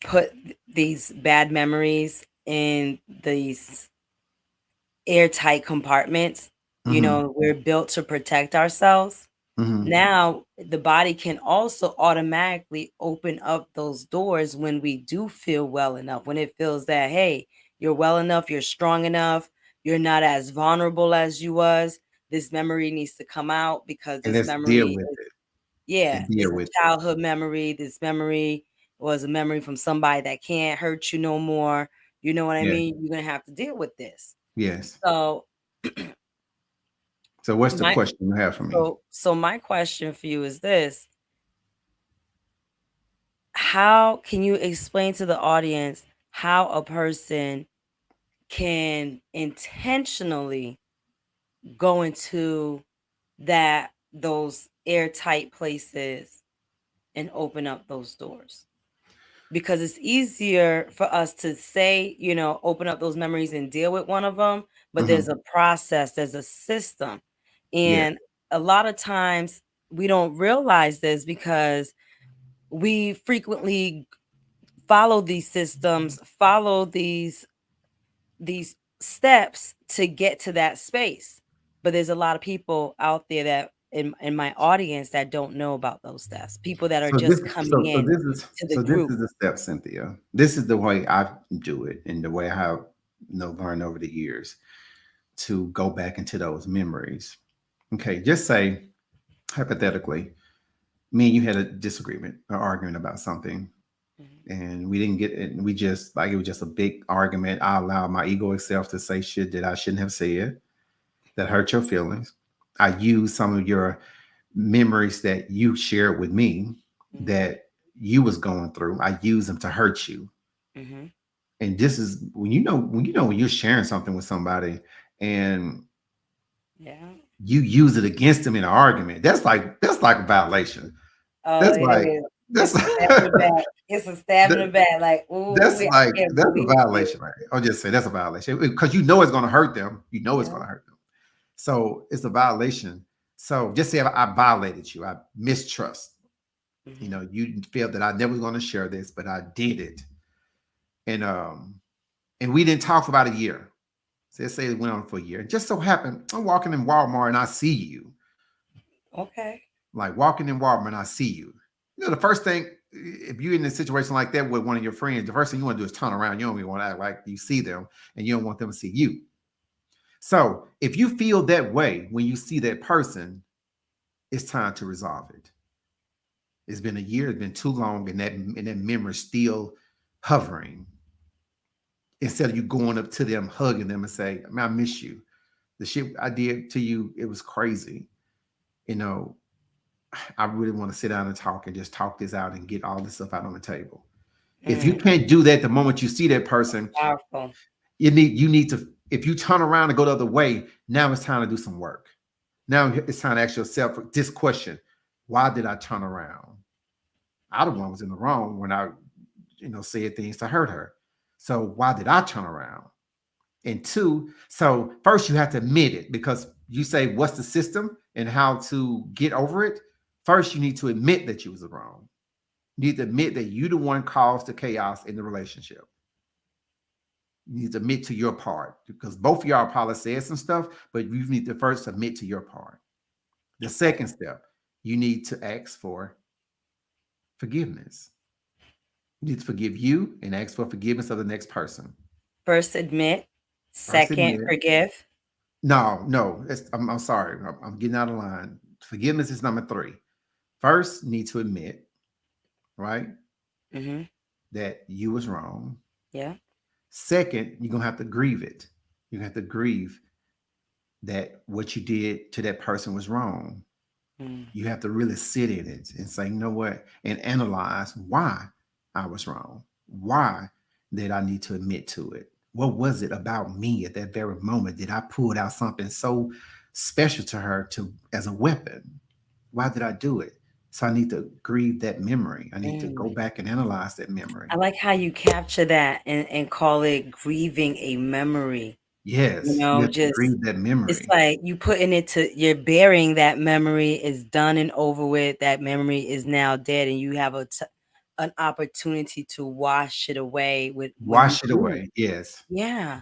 put these bad memories in these airtight compartments. You
Hmm.
know, we're built to protect ourselves.
Hmm.
Now, the body can also automatically open up those doors when we do feel well enough, when it feels that, hey, you're well enough, you're strong enough, you're not as vulnerable as you was. This memory needs to come out because
And
this
let's deal
memory
with
is,
it
yeah,
and deal
it's a
with it.
childhood memory. This memory was a memory from somebody that can't hurt you no more. You know what I
Yeah.
mean? You're gonna have to deal with this.
Yes.
So
So what's the
my
question you have for me?
so my question for you is this: how can you explain to the audience how a person can intentionally go into those airtight places and open up those doors? Because it's easier for us to say, open up those memories and deal with one of them, but there's
Hmm.
a process, there's a system.
Yeah.
And a lot of times we don't realize this because we frequently follow these systems, follow these steps to get to that space. But there's a lot of people out there that in my audience that don't know about those steps. People that are
So this
just coming
so
in to the
this
group.
is the step, Cynthia. This is the way I do it and the way I have learned over the years to go back into those memories. Okay, just say hypothetically, me and you had a disagreement or argument about something,
Mhm.
and we didn't get it. We just like it was just a big argument. I allowed my egoic self to say shit that I shouldn't have said that hurt your feelings. I used some of your memories that you shared with me
Mhm.
that you was going through. I used them to hurt you.
Mhm.
And this is when you're sharing something with somebody and
Yeah.
you use it against them in an argument. That's like a violation.
Oh,
That's
it
like
is.
that's
It's a stab in the back. It's a stab in the
that,
back. Like, ooh,
that's
I
like
can't
that's a
believe you.
violation right there. I'll just say that's a violation because you know it's going to hurt them. You know it's
Yeah.
going to hurt them. So it's a violation. So just say I violated you. I mistrust.
Mhm.
You felt that I never was going to share this, but I did it. And we didn't talk for about a year. So let's say it went on for a year. It just so happened I'm walking in Walmart and I see you.
Okay.
Like walking in Walmart and I see you. The first thing, if you're in a situation like that with one of your friends, the first thing you want to do is turn around. You don't even want to act like you see them and you don't want them to see you. So if you feel that way when you see that person, it's time to resolve it. It's been a year, it's been too long, and that memory is still hovering. Instead of you going up to them, hugging them, and say, "Man, I miss you. The shit I did to you, it was crazy. You know, I really want to sit down and talk and just talk this out and get all this stuff out on the table." If you
Mm,
can't do that the moment you see that person,
powerful.
you need to. If you turn around and go the other way, now it's time to do some work. Now it's time to ask yourself this question: why did I turn around? I the one was in the wrong when I, said things to hurt her. So why did I turn around? And two, so first you have to admit it because you say what's the system and how to get over it. First, you need to admit that you was wrong. You need to admit that you the one caused the chaos in the relationship. You need to admit to your part because both of y'all probably said some stuff, but you need to first admit to your part. The
Okay.
second step, you need to ask for forgiveness. You need to forgive you and ask for forgiveness of the next person.
First admit,
First,
second
admit.
forgive.
No, no, I'm sorry. I'm getting out of line. Forgiveness is number three. First, need to admit, right,
Mhm.
that you was wrong.
Yeah.
Second, you're gonna have to grieve it. You have to grieve that what you did to that person was wrong.
Mm.
You have to really sit in it and say, you know what, and analyze why I was wrong. Why did I need to admit to it? What was it about me at that very moment? Did I pull out something so special to her to as a weapon? Why did I do it? So I need to grieve that memory. I need to go
Mm.
back and analyze that memory.
I like how you capture that and call it grieving a memory.
Yes, you have to
Just
grieve that
it's
memory.
like you putting it to you're burying that memory is done and over with. That memory is now dead, and you have an opportunity to wash it away with when you
Wash it
grieve.
away. Yes.
Yeah.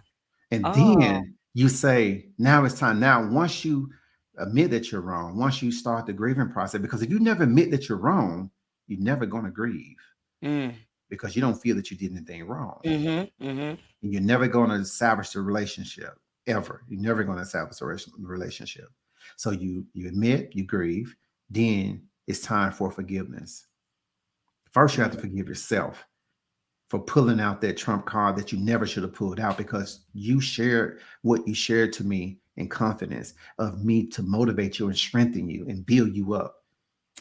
And
Oh.
then you say, now it's time. Now, once you admit that you're wrong, once you start the grieving process, because if you never admit that you're wrong, you're never going to grieve
Mm.
because you don't feel that you did anything wrong.
Mhm. Mhm.
And you're never going to salvage the relationship ever. You're never going to salvage the relationship. So you admit, you grieve, then it's time for forgiveness. First, you have to
Mm.
forgive yourself for pulling out that trump card that you never should have pulled out because you shared what you shared to me in confidence of me to motivate you and strengthen you and build you up.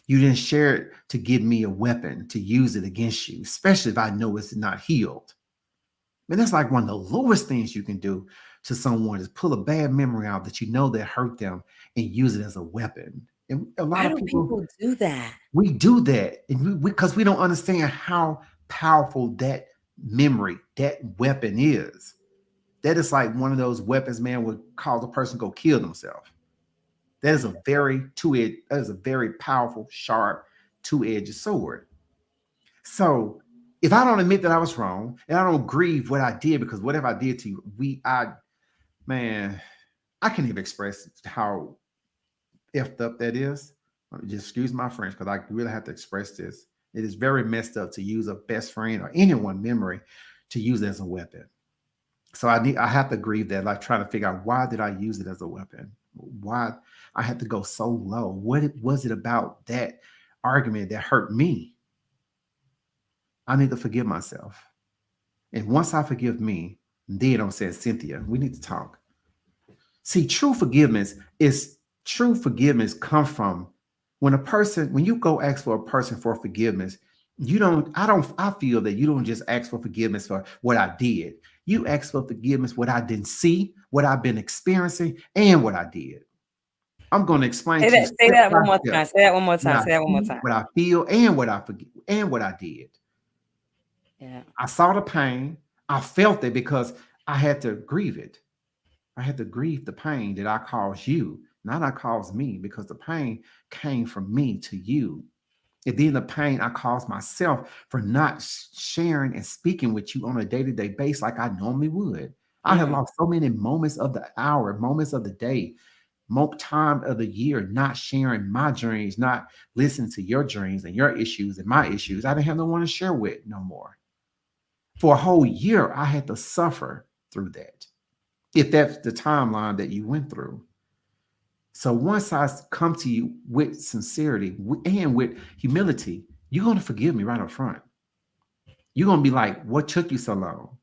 You didn't share it to give me a weapon to use it against you, especially if I know it's not healed. Man, that's like one of the lowest things you can do to someone is pull a bad memory out that you know that hurt them and use it as a weapon. And a lot
Why
of
do
people,
people do that?
we do that, and because we don't understand how powerful that memory, that weapon is. That is like one of those weapons, man, would cause a person to go kill themselves. That is a very two-edged, that is a very powerful, sharp, two-edged sword. So if I don't admit that I was wrong and I don't grieve what I did, because whatever I did to you, man, I can't even express how effed up that is. Just excuse my French because I really have to express this. It is very messed up to use a best friend or anyone memory to use as a weapon. So I have to grieve that, like trying to figure out why did I use it as a weapon? Why I had to go so low? Was it about that argument that hurt me? I need to forgive myself. And once I forgive me, then I'm saying, Cynthia, we need to talk. See, true forgiveness comes from when you go ask for a person for forgiveness, I feel that you don't just ask for forgiveness for what I did. You ask for forgiveness what I didn't see, what I've been experiencing, and what I did. I'm going to explain
Say
to you
that. Say
step
that
by
one more
step
time. Say that one more
what
time.
I
Say that one more
see,
time.
what I feel, and what I forget, and what I did.
Yeah.
I saw the pain. I felt it because I had to grieve it. I had to grieve the pain that I caused you, not I caused me, because the pain came from me to you. And then the pain I caused myself for not sharing and speaking with you on a day to day basis like I normally would. I have
Mm-hmm.
lost so many moments of the hour, moments of the day, time of the year, not sharing my dreams, not listening to your dreams and your issues and my issues. I didn't have no one to share with no more. For a whole year, I had to suffer through that. If that's the timeline that you went through. So once I come to you with sincerity and with humility, you're going to forgive me right up front. You're going to be like, what took you so long?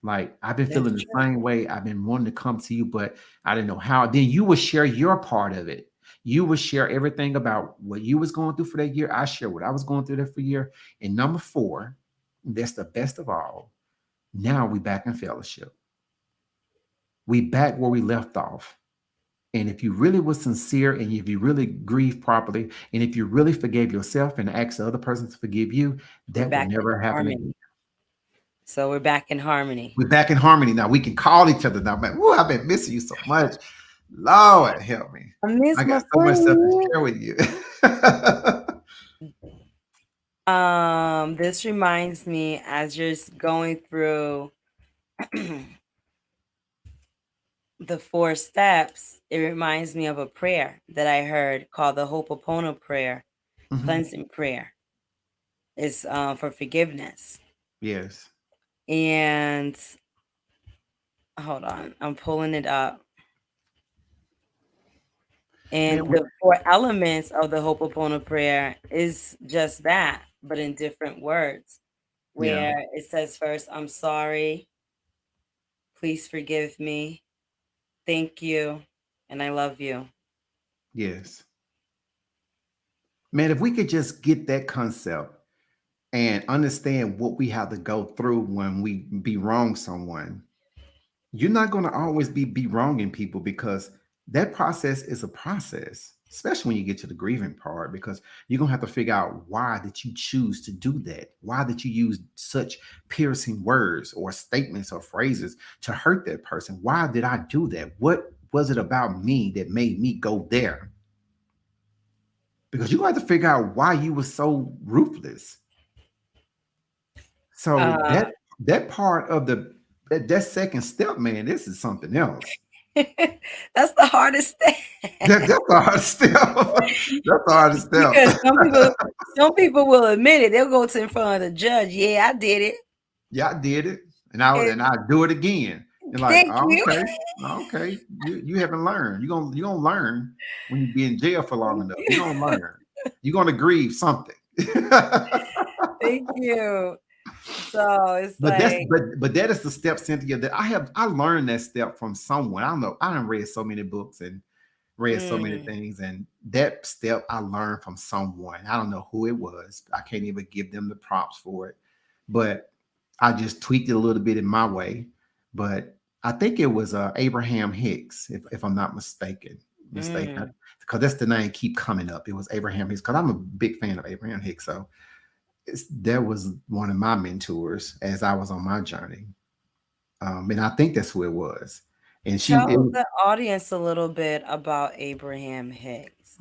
Like, I've been
That's
feeling the
true.
same way. I've been wanting to come to you, but I didn't know how. Then you will share your part of it. You will share everything about what you was going through for that year. I share what I was going through that for year. And number four, that's the best of all. Now we back in fellowship. We back where we left off. And if you really was sincere and if you really grieve properly, and if you really forgave yourself and asked the other person to forgive you,
We're
that will
back in
never happen again.
harmony. So we're back in harmony.
We're back in harmony now. We can call each other now. Man, woo, I've been missing you so much. Lord help me.
I miss
I
my
got so much stuff to
friend.
share with you.
This reminds me as you're going through the 4 steps, it reminds me of a prayer that I heard called the Ho'oponopono prayer,
Mhm.
cleansing prayer. It's for forgiveness.
Yes.
And hold on, I'm pulling it up.
Man,
And the 4 elements of the Ho'oponopono prayer is just that, but in different words.
yeah.
Where it says first, I'm sorry, please forgive me, thank you, and I love you.
Yes. Man, if we could just get that concept and understand what we have to go through when we be wrong someone, you're not going to always be wronging people because that process is a process, especially when you get to the grieving part, because you're going to have to figure out why did you choose to do that? Why did you use such piercing words or statements or phrases to hurt that person? Why did I do that? What was it about me that made me go there? Because you have to figure out why you were so ruthless. So
Uh,
that part of that second step, man, this is something else.
that's the hardest thing.
That's the hardest step. That's the hardest step.
Because some people will admit it. They'll go to in front of the judge. Yeah, I did it.
Yeah, I did it,
And
and I do it again. And like,
thank
oh,
you.
okay, okay, you haven't learned. You gonna learn when you be in jail for long enough. You're gonna learn. You're gonna grieve something.
Thank you. So it's
But that's
like,
but that is the step, Cynthia, that I learned that step from someone. I don't know. I done read so many books and read so many
mm,
things, and that step I learned from someone. I don't know who it was. I can't even give them the props for it, but I just tweaked it a little bit in my way. But I think it was Abraham Hicks, if I'm not mistaken,
mm.
because that's the name keep coming up. It was Abraham Hicks because I'm a big fan of Abraham Hicks. So that was one of my mentors as I was on my journey, and I think that's who it was. And
Tell the audience a little bit about Abraham Hicks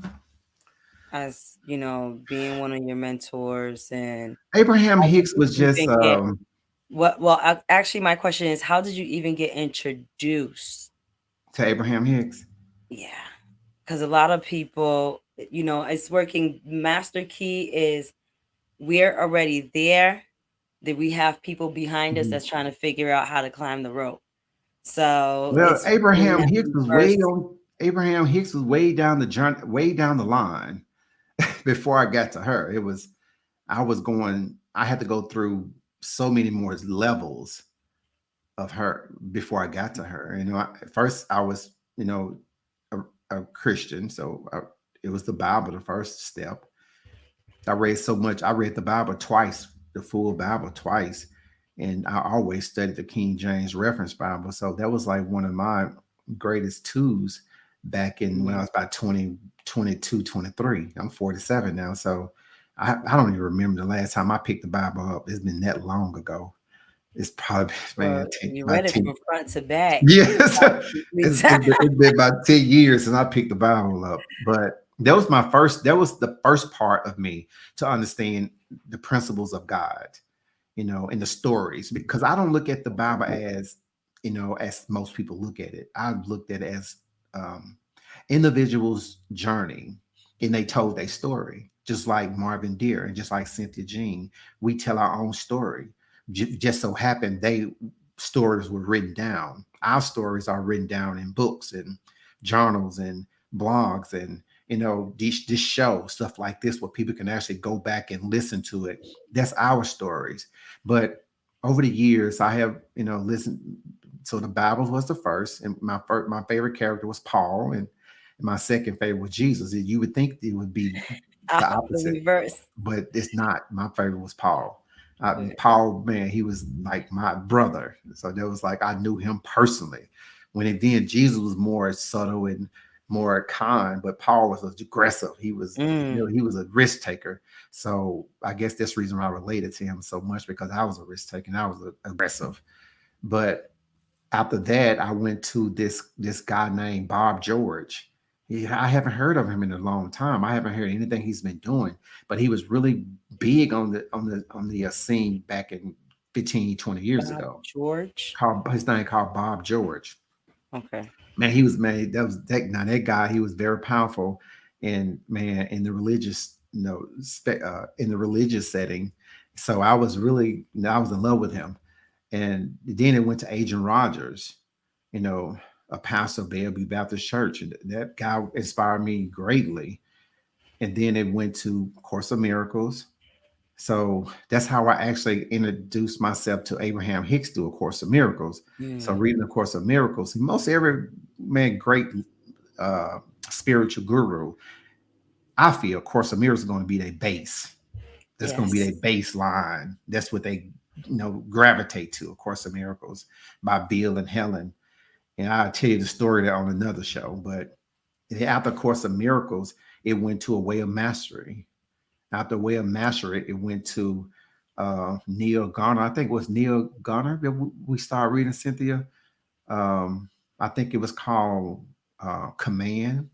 as, being one of your mentors and
Abraham
how did
Hicks
you
was just
even get actually my question is how did you even get introduced?
to Abraham Hicks.
Yeah. because a lot of people, it's working. Master key is we're already there, that we have people behind us
Mhm.
that's trying to figure out how to climb the rope. So
Well,
it's doing that first.
Abraham Hicks was way down the journey, way down the line before I got to her. I had to go through so many more levels of her before I got to her. At first I was, a, a Christian, so it was the Bible, the first step. I read so much. I read the Bible twice, the full Bible twice, and I always studied the King James Reference Bible. So that was like one of my greatest tools back in when I
Mm.
was about 20, 22, 23. I'm 47 now, so I don't even remember the last time I picked the Bible up. It's been that long ago. It's probably
Well,
man,
you
about
read it
10.
from front to back.
Yes,
It's
it's been about 10 years since I picked the Bible up. But that was the first part of me to understand the principles of God, and the stories. Because I don't look at the Bible as, as most people look at it. I looked at it as um, individuals' journey, and they told their story, just like Marvin Deere and just like Cynthia Jean. We tell our own story. Just so happened they stories were written down. Our stories are written down in books and journals and blogs and this show stuff like this where people can actually go back and listen to it. That's our stories. But over the years, I have listened. So the Bible was the first, and my favorite character was Paul, and my second favorite was Jesus. And you would think it would be the
the
opposite,
reverse.
but it's not. My favorite was Paul.
Okay.
Paul, man, he was like my brother. So that was like I knew him personally. When it then Jesus was more subtle and more kind, but Paul was aggressive. He was,
Mm.
he was a risk taker. So I guess that's the reason why I related to him so much because I was a risk taker and I was aggressive. But after that, I went to this guy named Bob George. I haven't heard of him in a long time. I haven't heard anything he's been doing, but he was really big on the scene back in 15, 20 years
Bob
ago.
George.
His name called Bob George.
Okay.
Man, he was man. That guy. He was very powerful, and man, in the religious, in the religious setting. So I was in love with him, and then it went to Agent Rogers, you know, a pastor of Bellevue Baptist Church, and that guy inspired me greatly. And then it went to Course of Miracles. So that's how I actually introduced myself to Abraham Hicks through A Course of Miracles. So
Mm.
reading A Course of Miracles, most every man, great uh, spiritual guru, I feel Course of Miracles is going to be their base. That's going to be
Yes.
their baseline. That's what they, gravitate to. A Course of Miracles by Bill and Helen. And I'll tell you the story there on another show. But after Course of Miracles, it went to A Way of Mastery. After Way of Mastery, it went to Neil Garner. I think it was Neil Garner that we started reading, Cynthia. Um, I think it was called Command.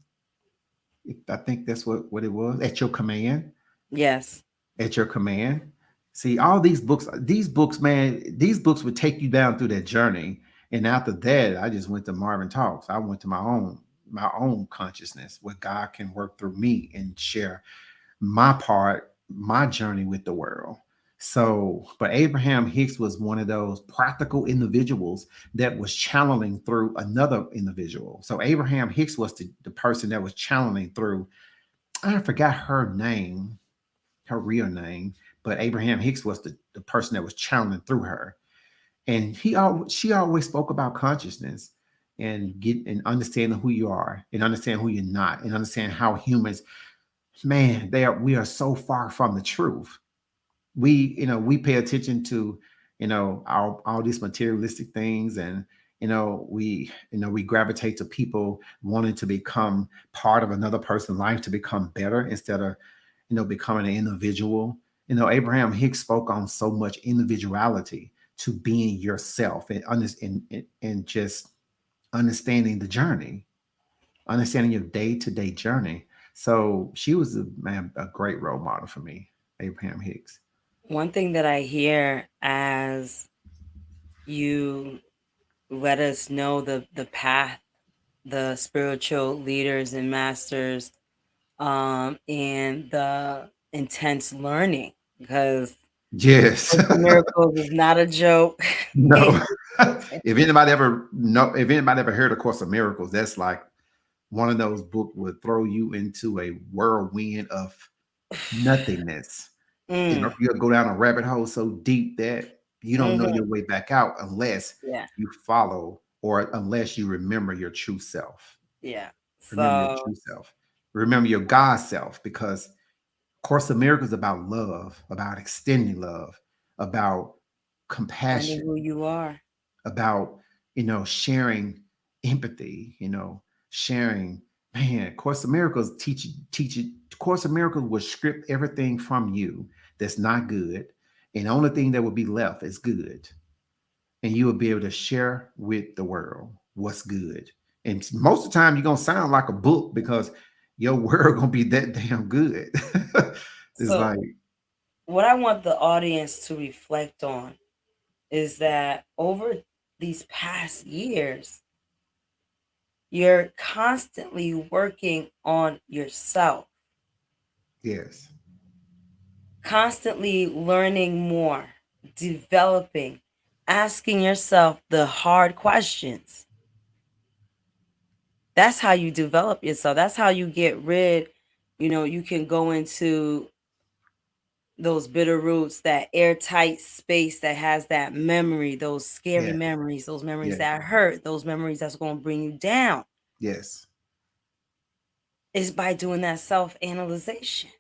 I think that's what it was. At Your Command.
Yes.
At Your Command. See, all these books, man, these books would take you down through that journey. And after that, I just went to Marvin Talks. I went to my own consciousness where God can work through me and share my journey with the world. So, but Abraham Hicks was one of those practical individuals that was channeling through another individual. So Abraham Hicks was the person that was channeling through, I forgot her name, her real name, but Abraham Hicks was the person that was channeling through her. And she always spoke about consciousness and get and understanding who you are and understand who you're not and understand how humans, man, we are so far from the truth. We pay attention to all these materialistic things, and we gravitate to people wanting to become part of another person's life to become better instead of becoming an individual. Abraham Hicks spoke on so much individuality to being yourself and just understanding the journey, understanding your day-to-day journey. So she was a great role model for me, Abraham Hicks.
One thing that I hear as you let us know the path the spiritual leaders and masters, and the intense learning, because
Yes.
Course in Miracles is not a joke.
No. If anybody ever heard of Course of Miracles, that's like one of those books would throw you into a whirlwind of nothingness.
Mm,
You'll go down a rabbit hole so deep that you don't know
mhm,
your way back out unless
yeah,
you follow or unless you remember your true self.
yeah.
Remember your
So
true self. Remember your God self, because Course of Miracles is about love, about extending love, about
finding
compassion,
who you are.
about sharing empathy, sharing. Man, Course of Miracles teach you. Course of Miracles will strip everything from you that's not good, and the only thing that will be left is good, and you will be able to share with the world what's good. And most of the time, you're gonna sound like a book because your world gonna be that damn good. It's
So
like,
what I want the audience to reflect on is that over these past years, you're constantly working on yourself,
yes,
constantly learning more, developing, asking yourself the hard questions. That's how you develop yourself. That's how you get rid, you can go into those bitter roots, that airtight space that has that memory, those scary
yeah,
memories, those memories
yeah,
that hurt, those memories that's going to bring you down.
yes.
Is by doing that self analyzation,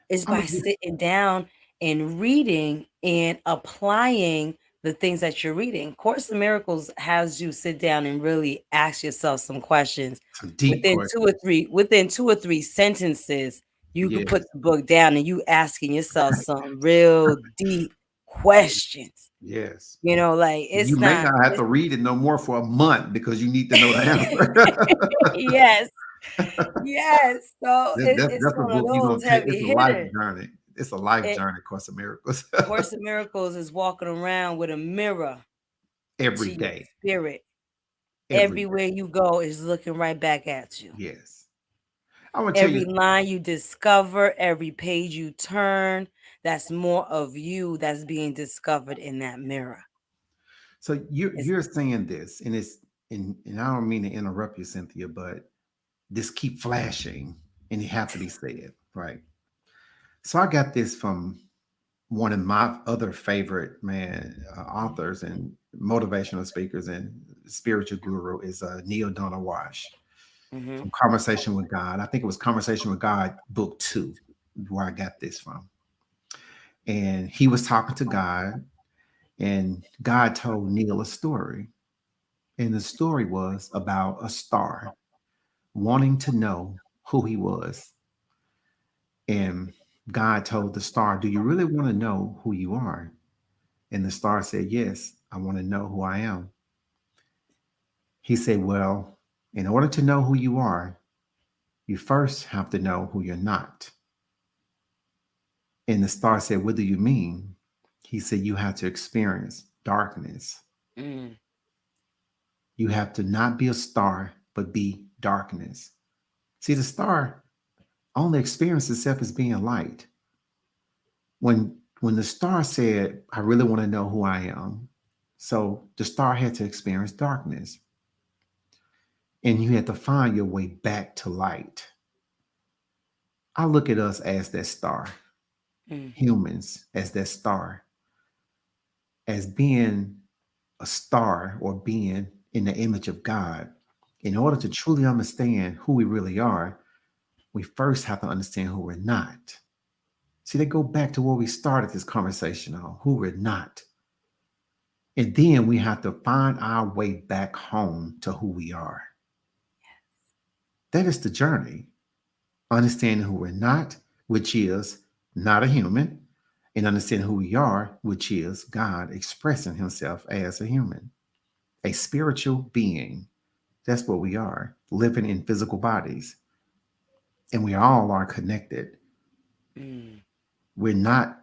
is
I'm
by
gonna give,
sitting down and reading and applying the things that you're reading. Course in Miracles has you sit down and really ask yourself some questions.
some deep
Within two or
questions.
three, within 2 or 3 sentences, you could put
Yes,
the book down and you asking yourself some real deep questions.
yes.
Like
You
it's
may
not
not have
it's,
to read it no more for a month because you need to know the answer.
yes, yes. So it's
That's a
one of
book you're
those
gonna take.
heavy
It's a life
hitters.
journey. It's a life
It
journey, Course of Miracles.
Course of Miracles is walking around with a mirror
Every
to your
day.
spirit.
Every day.
Everywhere you go is looking right back at you.
Yes. I want to tell
Every
you.
line you discover, every page you turn, that's more of you that's being discovered in that mirror.
So
It's
you're saying this, and and I don't mean to interrupt you, Cynthia, but this keep flashing, and it have to be said, right? So I got this from one of my other favorite authors and motivational speakers and spiritual guru is Neil Donald Walsh
mm-hmm,
from Conversation with God. I think it was Conversation with God, book 2, where I got this from. And he was talking to God, and God told Neil a story. And the story was about a star wanting to know who he was. And God told the star, "Do you really want to know who you are?" And the star said, "Yes, I want to know who I am." He said, "Well, in order to know who you are, you first have to know who you're not." And the star said, "What do you mean?" He said, "You have to experience darkness.
mm,
You have to not be a star, but be darkness." See, the star only experiences itself as being light. When the star said, "I really want to know who I am," so the star had to experience darkness, and you had to find your way back to light. I look at us as that star,
mm,
humans as that star, as being a star or being in the image of God. In order to truly understand who we really are, we first have to understand who we're not. See, they go back to where we started this conversation on who we're not. And then we have to find our way back home to who we are. That is the journey. Understanding who we're not, which is not a human, and understanding who we are, which is God expressing himself as a human, a spiritual being. That's what we are, living in physical bodies. And we all are connected.
mm.
We're not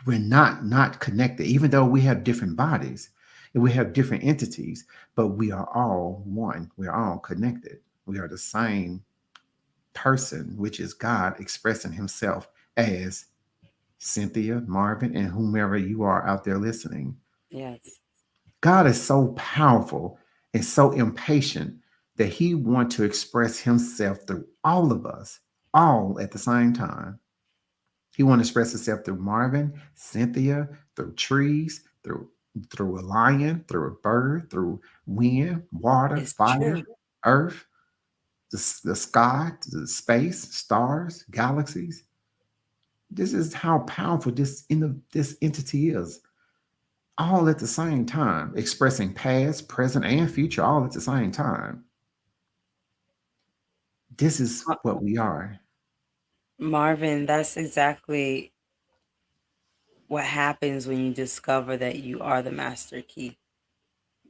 not connected, even though we have different bodies. And we have different entities, but we are all one. We are all connected. We are the same person, which is God expressing himself as Cynthia, Marvin, and whomever you are out there listening.
Yes.
God is so powerful and so impatient that he wants to express himself through all of us, all at the same time. He wants to express himself through Marvin, Cynthia, through trees, through a lion, through a bird, through wind, water,
It's
fire,
true.
earth, the sky, the space, stars, galaxies. This is how powerful this entity is. All at the same time, expressing past, present, and future all at the same time. This is
Ma-
what we are.
Marvin, that's exactly what happens when you discover that you are the master key.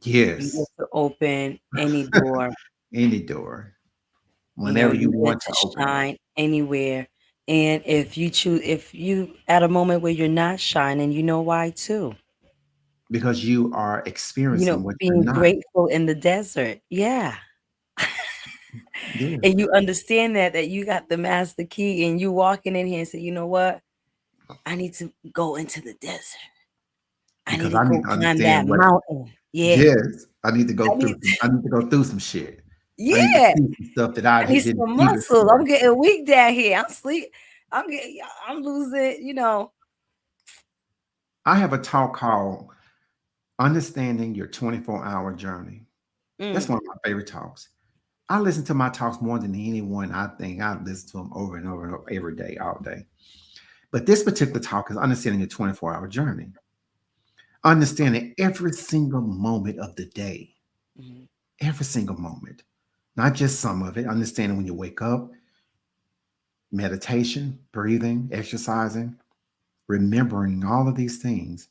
You get
Yes.
to open any door.
Any door.
You know,
Whenever you
you get
want to
to
open it.
shine anywhere. And if you at a moment where you're not shining, you know why too.
Because you are
You know,
experiencing what you're
being
not.
grateful in the desert. Yeah.
Yes.
And you understand that you got the master key and you walking in here and say, you know what? I need to go into the desert. I need
Because
to
I need
go
to
climb that
understand what.
mountain. Yeah.
Yes. I need to
I
go
need
through I need to go through some shit. I need to
yeah.
see some stuff that I
I need
didn't
some
see
muscles. I'm
before.
getting weak down here. I'm losing,
I have a talk called Understanding Your 24-Hour Journey. That's
mm,
one of my favorite talks. I listen to my talks more than anyone. I think I listen to them over and over and over every day, all day. But this particular talk is understanding your 24-hour journey, understanding every single moment of the day,
mhm.
every single moment, not just some of it. Understanding when you wake up, meditation, breathing, exercising, remembering all of these things,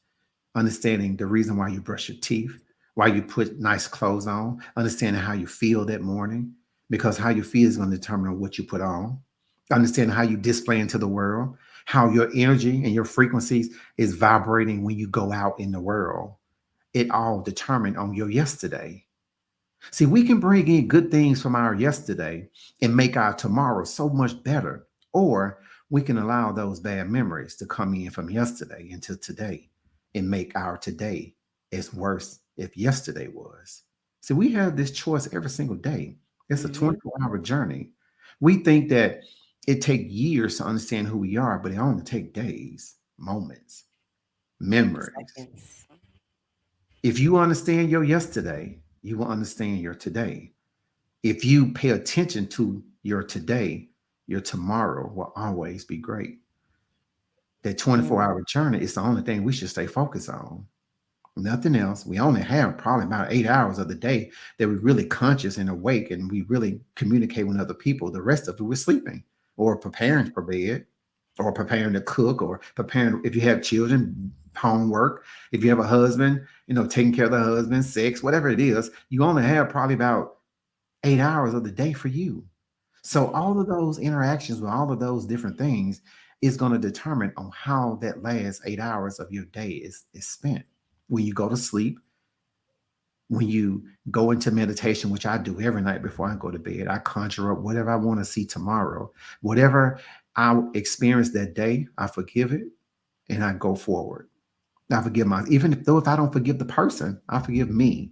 understanding the reason why you brush your teeth, why you put nice clothes on, understanding how you feel that morning, because how you feel is going to determine what you put on, understanding how you display into the world, how your energy and your frequencies is vibrating when you go out in the world. It all determined on your yesterday. See, we can bring in good things from our yesterday and make our tomorrow so much better, or we can allow those bad memories to come in from yesterday into today and make our today as worse if yesterday was. See, we have this choice every single day. It's a
Mhm.
24-hour journey. We think that it takes years to understand who we are, but it only takes days, moments, memories.
Seconds.
If you understand your yesterday, you will understand your today. If you pay attention to your today, your tomorrow will always be great. That
Mm.
24-hour journey is the only thing we should stay focused on. Nothing else. We only have probably about 8 hours of the day that we're really conscious and awake and we really communicate with other people. The rest of it we're sleeping or preparing for bed or preparing to cook or preparing if you have children, homework, if you have a husband, taking care of the husband, sex, whatever it is, you only have probably about 8 hours of the day for you. So
Mhm.
all of those interactions with all of those different things is going to determine on how that last 8 hours of your day is spent. When you go to sleep, when you go into meditation, which I do every night before I go to bed, I conjure up whatever I want to see tomorrow. Whatever I experience that day, I forgive it and I go forward. I forgive even if I don't forgive the person, I forgive me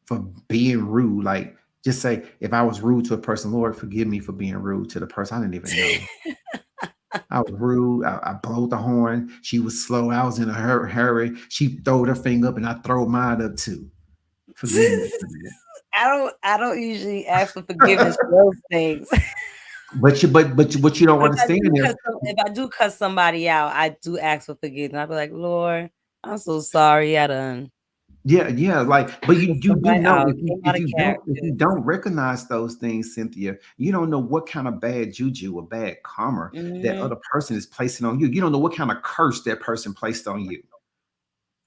for being rude. Like, just say, if I was rude to a person, Lord, forgive me for being rude to the person I didn't even know. I was rude. I blowed the horn. She was slow. I was in a hurry. She throwed her finger up, and I throw mine up too. Forgive me for
I don't usually ask for forgiveness
that.
for those things.
But what you don't
But
understand is,
if I do cuss somebody out, I do ask for forgiveness. I'll be like, Lord, I'm so sorry. I done
yeah, like, but you
cussed
you do
somebody
know,
out,
if you
came out
if
of
you don't if
character.
you don't recognize those things, Cynthia, you don't know what kind of bad juju or bad karma that
Mhm.
other person is placing on you. You don't know what kind of curse that person placed on you.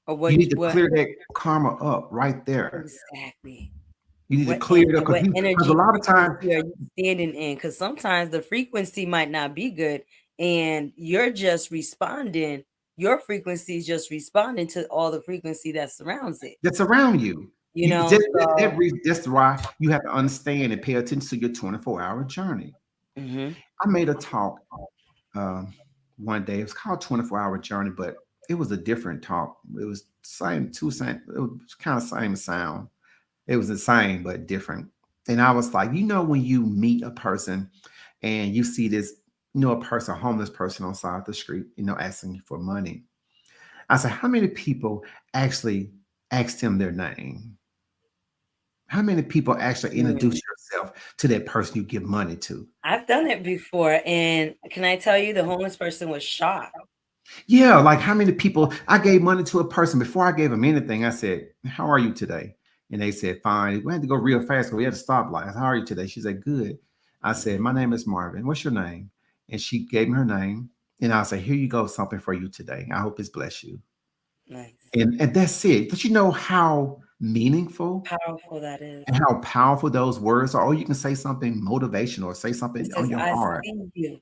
Or
You need to
what
clear that karma up right there.
exactly.
You need to clear it up
What
because a
energy
lot of times,
frequency are you standing in? Because sometimes the frequency might not be good, and you're just responding your frequency is just responding to all the frequency that surrounds it.
That's around you.
You know, so
That's why you have to understand and pay attention to your 24-hour journey.
mhm.
I made a talk um, one day. It was called 24-hour journey, but it was a different talk. It was same. It was kind of same sound. It was the same but different. And I was like, when you meet a person and you see this, a homeless person on the side of the street, asking for money. I said, how many people actually asked him their name? How many people actually introduce
Mm.
yourself to that person you give money to?
I've done it before, and can I tell you, the homeless person was shocked.
Yeah, like how many people I gave money to a person before I gave them anything. I said, "How are you today?" And they said, "Fine." We had to go real fast because we had a stoplight. I said, "How are you today?" She said, "Good." I said, "My name is Marvin. What's your name?" And she gave me her name. And I said, "Here you go, something for you today. I hope it's bless you."
Nice.
And that's it. But you know how meaningful
Powerful that is.
and how powerful those words are. Or you can say something motivational or say
It
something on
says,
your
"I
heart.
see you."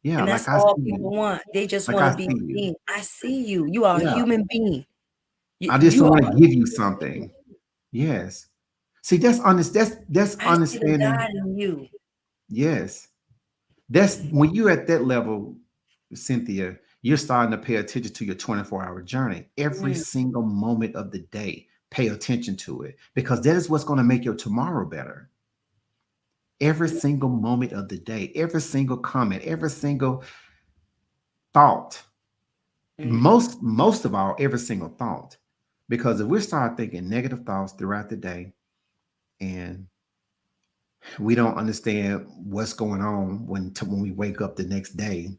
Yeah,
And
like
that's
I
all
see
people
you.
want. They just
Like
want
I
to be
see you.
seen. I see you. You are a
Yeah.
human being. You,
I just
you
want
are.
to give you something. Yes. See, that's honest. That's
I see the
understanding.
God in you.
Yes. That's when you're at that level, Cynthia, you're starting to pay attention to your 24-hour journey. Every
Mm,
single moment of the day, pay attention to it because that is what's going to make your tomorrow better. Every single moment of the day, every single comment, every single thought,
mm.
most of all, every single thought. Because if we start thinking negative thoughts throughout the day and we don't understand what's going on when we wake up the next day.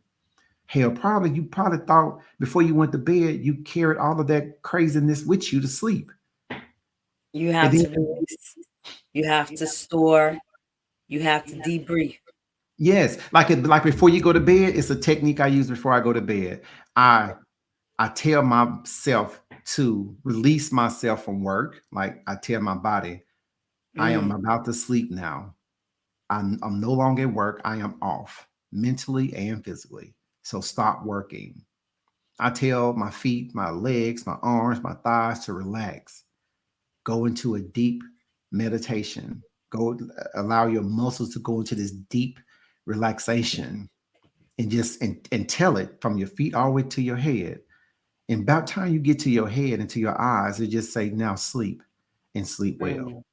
Hell, probably you probably thought before you went to bed you carried all of that craziness with you to sleep,
You
and
have
then
to release. You have to store. You have to debrief.
yes, like before you go to bed, it's a technique I use before I go to bed. I I tell myself to release myself from work. Like I tell my body, I am
Mm,
about to sleep now. I'm no longer at work. I am off mentally and physically. So stop working. I tell my feet, my legs, my arms, my thighs to relax. Go into a deep meditation. Go allow your muscles to go into this deep relaxation and just and tell it from your feet all the way to your head. And about time you get to your head and to your eyes, it just say now sleep and sleep well.
mm.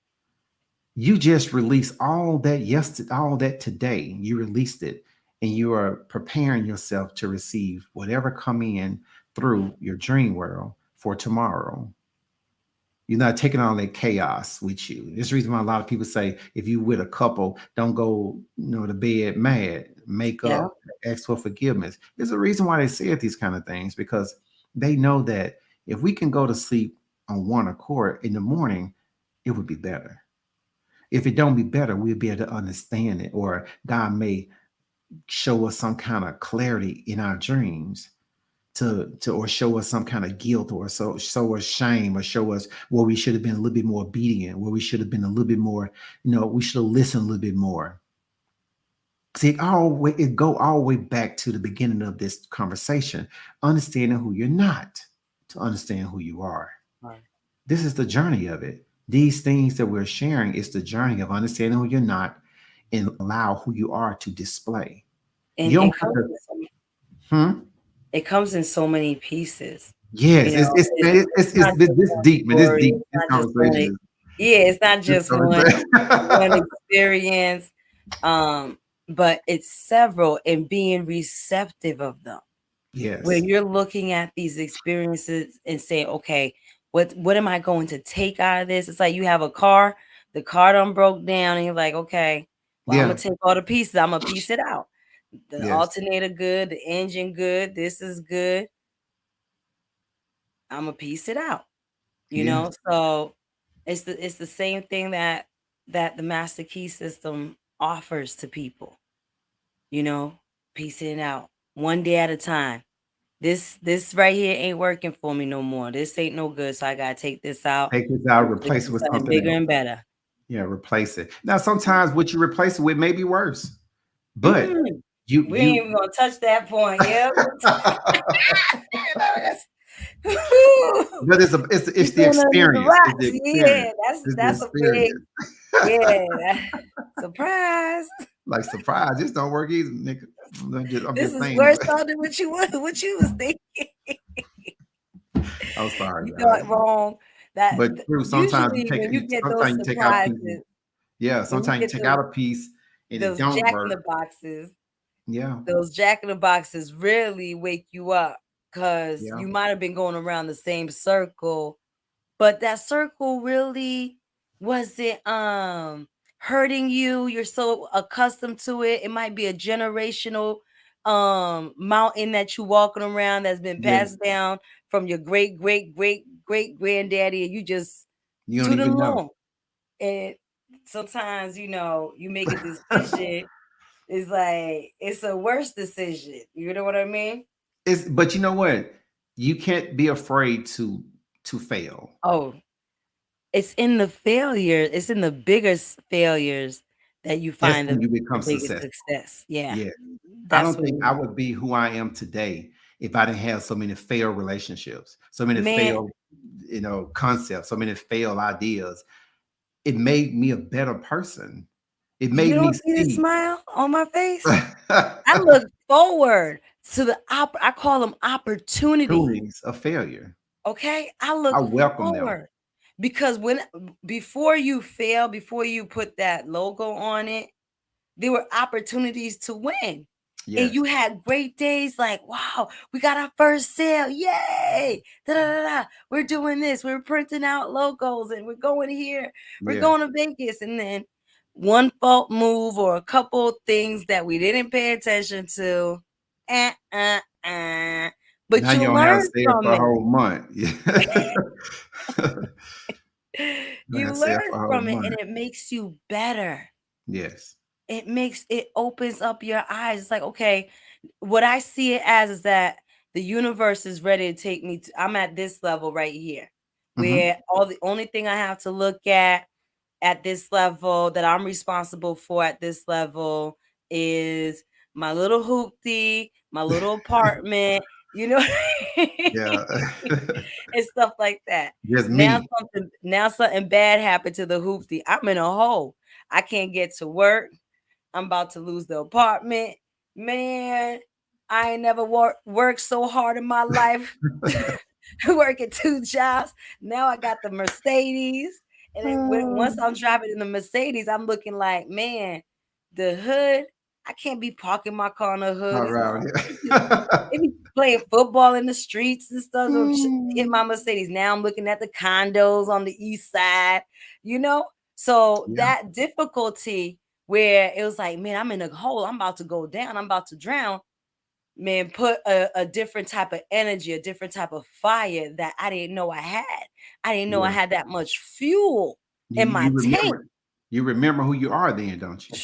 You just release all that yesterday, all that today. You released it, and you are preparing yourself to receive whatever come in through your dream world for tomorrow. You're not taking all that chaos with you. This is the reason why a lot of people say if you with a couple, don't go, to bed mad, make
Yeah.
up, ask for forgiveness. There's a reason why they say these kind of things because they know that if we can go to sleep on one accord in the morning, it would be better. If it don't be better, we'll be able to understand it, or God may show us some kind of clarity in our dreams to or show us some kind of guilt or so show us shame or show us where we should have been a little bit more obedient, where we should have been a little bit more, we should have listened a little bit more. See, it go all the way back to the beginning of this conversation, understanding who you're not to understand who you are.
Right.
This is the journey of it. These things that we're sharing is the journey of understanding who you're not and allow who you are to display.
And
You don't
it
have
comes
to,
in
hmm?
it comes in so many pieces. You
Yes,
know, it's not
this
just
this
one
deep, man. This
story.
deep.
It's
This
not just
conversation is
yeah, it's not
this
just
conversation.
one experience, um, but it's several and being receptive of them. Where
Yes.
you're looking at these experiences and saying, okay, what am I going to take out of this? It's like you have a car, the car done broke down, and you're like, okay, well, I'm
Yeah.
gonna take all the pieces, I'm gonna piece it out. The
Yes.
alternator good, the engine good, this is good. I'm gonna piece it out. You
Yes.
know, so it's the same thing that the master key system offers to people, you know, piecing it out one day at a time. This right here ain't working for me no more. This ain't no good, so I gotta take this out
Take this out,
and put it
replace it
with
with
something
something
bigger
else.
and better.
Yeah, replace it. Now, sometimes what you replace it with may be worse, but
Mm, We ain't even gonna touch that point. Yeah.
But it's the experience. It's the
Yeah,
experience. It's the
that's a big,
experience.
surprise.
Like surprise, this don't work either, nigga. I'm
This
just
is
saying.
worse than what you was thinking.
I'm sorry,
You
God.
thought wrong. That
But true, sometimes
usually when you get those
sometimes you take out pieces.
surprises,
Yeah,
when you
sometimes you
get
take out a piece and it
those
don't
jack in
work.
the boxes,
Yeah,
those jack in the boxes really wake you up because
yeah.
you might have been going around the same circle, but that circle really wasn't hurting you. You're so accustomed to it. It might be a generational mountain that you walking around that's been
Yeah.
passed down from your great granddaddy, and you just
You don't
tooting
even know.
along. And sometimes, you make a decision. It's like it's a worse decision. You know what I mean?
But you know what? You can't be afraid to fail.
Oh, it's in the failure. It's in the biggest failures that you
That's
find
when you
the
become
biggest
successful.
success. Yeah,
Yeah. I
that's
don't think
when,
I would be who I am today if I didn't have so many failed relationships, so many
man.
failed, concepts, so many failed ideas. It made me a better person. It
You
made me
don't see the
see.
smile on my face. I look forward to I call them opportunities.
Feelings of failure.
Okay, I
I
look
welcome them.
forward because before you fail, before you put that logo on it, there were opportunities to win. And
Yes.
you had great days like, wow, we got our first sale. Yay. Da, da, da, da. We're doing this. We're printing out logos and we're going here. We're
Yeah.
going to Vegas. And then one fault move or a couple things that we didn't pay attention to. Uh, uh, uh.
Now
But you
you don't have
learn
sale
from
for a
it.
whole month. I
You
have sale
learn
for a whole
from it and
month.
it makes you better.
Yes.
It opens up your eyes. It's like, okay, what I see it as is that the universe is ready to take me I'm at this level right here,
Hmm.
where the only thing I have to look at this level that I'm responsible for at this level is my little hoopty, my little apartment, you know,
Yeah.
and stuff like that.
Just me.
Now something bad happened to the hoopty. I'm in a hole. I can't get to work. I'm about to lose the apartment. Man, I ain't never worked so hard in my life. Working 2 jobs. Now I got the Mercedes. And once I'm driving in the Mercedes, I'm looking like, man, the hood, I can't be parking my car in the hood.
All
These
right.
motherfuckers, they be playing football in the streets and stuff. So in my
Mm.
Mercedes. Now I'm looking at the condos on the east side, you know? So
Yeah.
that difficulty where it was like, man, I'm in a hole. I'm about to go down. I'm about to drown. Man, put a different type of energy, a different type of fire that I didn't know I had. I didn't know I
Yeah.
had that much fuel
You
in
you
my tank.
remember you remember who you are then, don't you?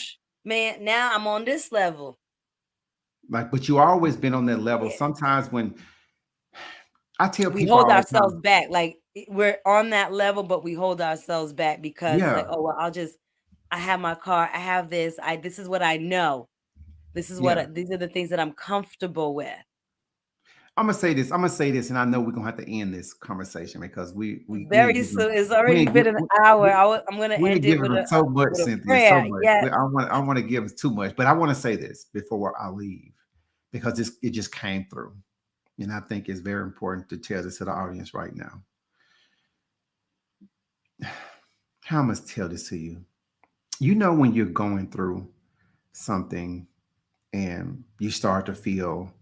Man, now I'm on this level.
Like, but you always been on that level.
Yeah.
Sometimes when I tell
We
people
hold
all the
ourselves
time,
back. Like we're on that level, but we hold ourselves back because it's like,
yeah,
oh well, I have my car, I have this is what I know.
yeah.
These are the things that I'm comfortable with.
I'm gonna say this. I'm gonna say this, and I know we're gonna have to end this conversation because we ain't
Very
giving
soon. It's
we
already
ain't gi-
been an hour.
we,
I'm gonna
we
end
ain't
it
giving
with
them so much,
with a
Cynthia, so
prayer.
much.
Yes.
I want to give us too much, but I want to say this before I leave because it just came through, and I think it's very important to tell this to the audience right now. How I must tell this to you. You know when you're going through something and you start to feel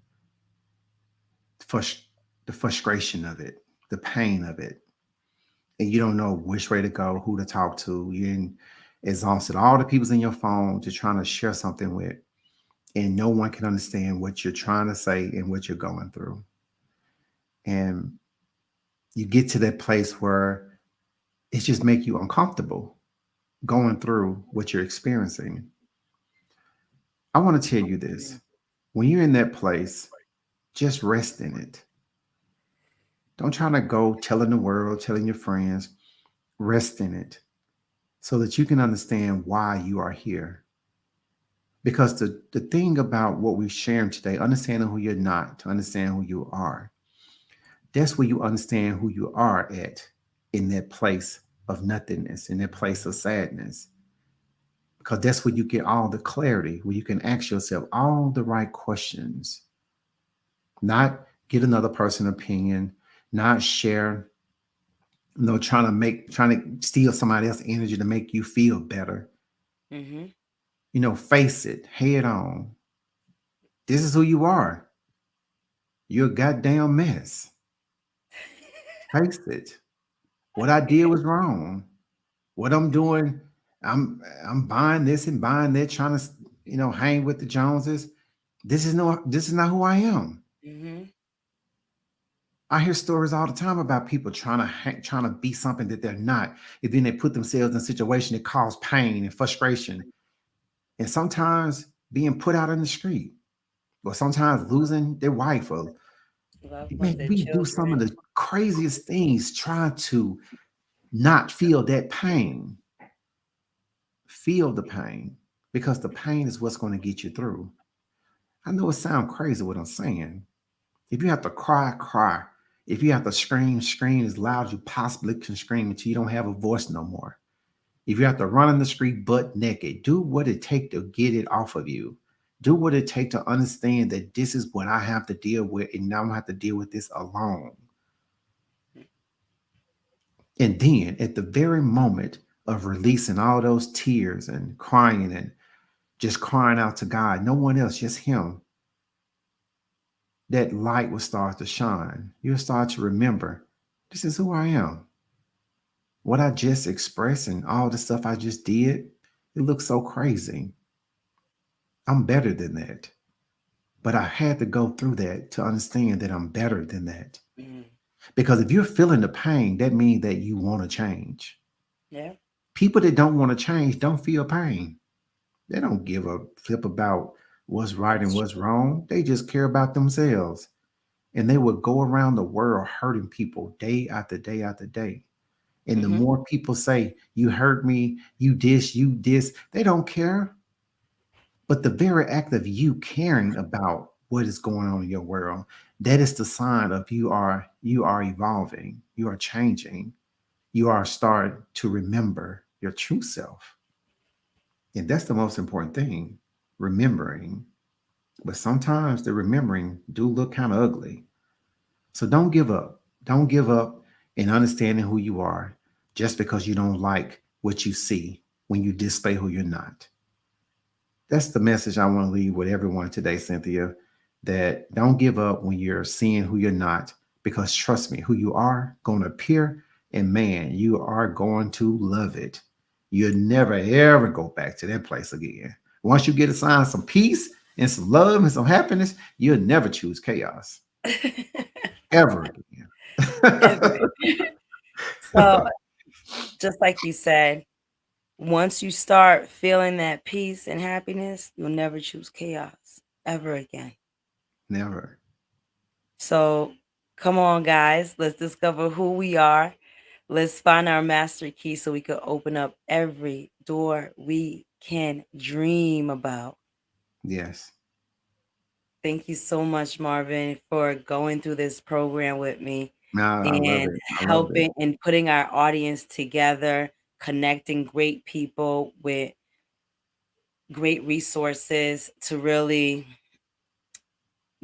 frus- the frustration of it, the pain of it, and you don't know which way to go, who to talk to. You're exhausted. All the people's in your phone just trying to share something with, and no one can understand what you're trying to say and what you're going through. And you get to that place where it just make you uncomfortable going through what you're experiencing. I want to tell you this. When you're in that place, just rest in it. Don't try to go telling the world, telling your friends. Rest in it so that you can understand why you are here. Because the thing about what we're sharing today, understanding who you're not to understand who you are, that's where you understand who you are at in that place of nothingness, in that place of sadness. Because that's where you get all the clarity, where you can ask yourself all the right questions, not get another person's opinion, not share, trying to steal somebody else's energy to make you feel better.
Mm-hmm.
Face it head on. This is who you are. You're a goddamn mess. Face it. What I did was wrong. What I'm doing, I'm buying this and buying that, trying to hang with the Joneses. This is not who I am.
Mm-hmm.
I hear stories all the time about people trying to be something that they're not, and then they put themselves in a situation that cause pain and frustration, and sometimes being put out in the street, or sometimes losing their wife, or
Loved ones,
man,
their
we do some of
children.
the craziest things trying to not feel that pain. Feel the pain, because the pain is what's going to get you through. I know it sounds crazy what I'm saying. If you have to cry, cry. If you have to scream, scream as loud as you possibly can scream until you don't have a voice no more. If you have to run in the street butt naked, do what it takes to get it off of you. Do what it takes to understand that this is what I have to deal with, and now I have to deal with this alone. And then at the very moment of releasing all those tears and crying and just crying out to God, no one else, just Him, that light will start to shine. You'll start to remember, this is who I am. What I just expressed and all the stuff I just did, it looks so crazy. I'm better than that. But I had to go through that to understand that I'm better than that.
Mm-hmm.
Because if you're feeling the pain, that means that you want to change.
Yeah.
People that don't want to change don't feel pain. They don't give a flip about what's right and
That's
what's
true.
wrong. They just care about themselves. And they would go around the world hurting people day after day after day. And the
Mm-hmm.
more people say, you hurt me, you this, they don't care. But the very act of you caring about what is going on in your world, that is the sign of you are evolving, you are changing, you are starting to remember your true self. And that's the most important thing, remembering. But sometimes the remembering do look kind of ugly. So don't give up. Don't give up in understanding who you are just because you don't like what you see when you display who you're not. That's the message I want to leave with everyone today, Cynthia. That don't give up when you're seeing who you're not, because trust me, who you are going to appear, and man, you are going to love it. You'll never ever go back to that place again. Once you get assigned some peace and some love and some happiness, you'll never choose chaos ever
Ever.
again.
So, just like you said, once you start feeling that peace and happiness, you'll never choose chaos ever again.
Never.
So, come on, guys, let's discover who we are. Let's find our master key so we could open up every door we can dream about.
Yes.
Thank you so much, Marvin, for going through this program with me
No, I love
and
it. I love it.
helping and putting our audience together, connecting great people with great resources to really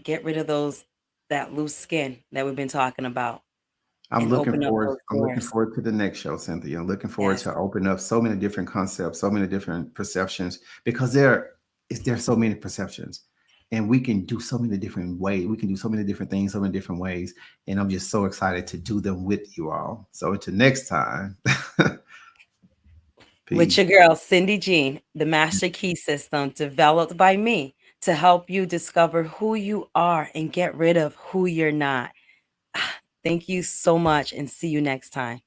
get rid of that loose skin that we've been talking about
I'm
and
looking
open up
forward.
those
I'm looking
doors.
forward to the next show, Cynthia. I'm looking forward
Yes.
to open up so many different concepts, so many different perceptions, because there's so many perceptions, and we can do so many different ways. We can do so many different things, so many different ways, and I'm just so excited to do them with you all. So until next time,
With
peace.
your girl, Cindy Jean, the Master Key System developed by me to help you discover who you are and get rid of who you're not. Thank you so much and see you next time.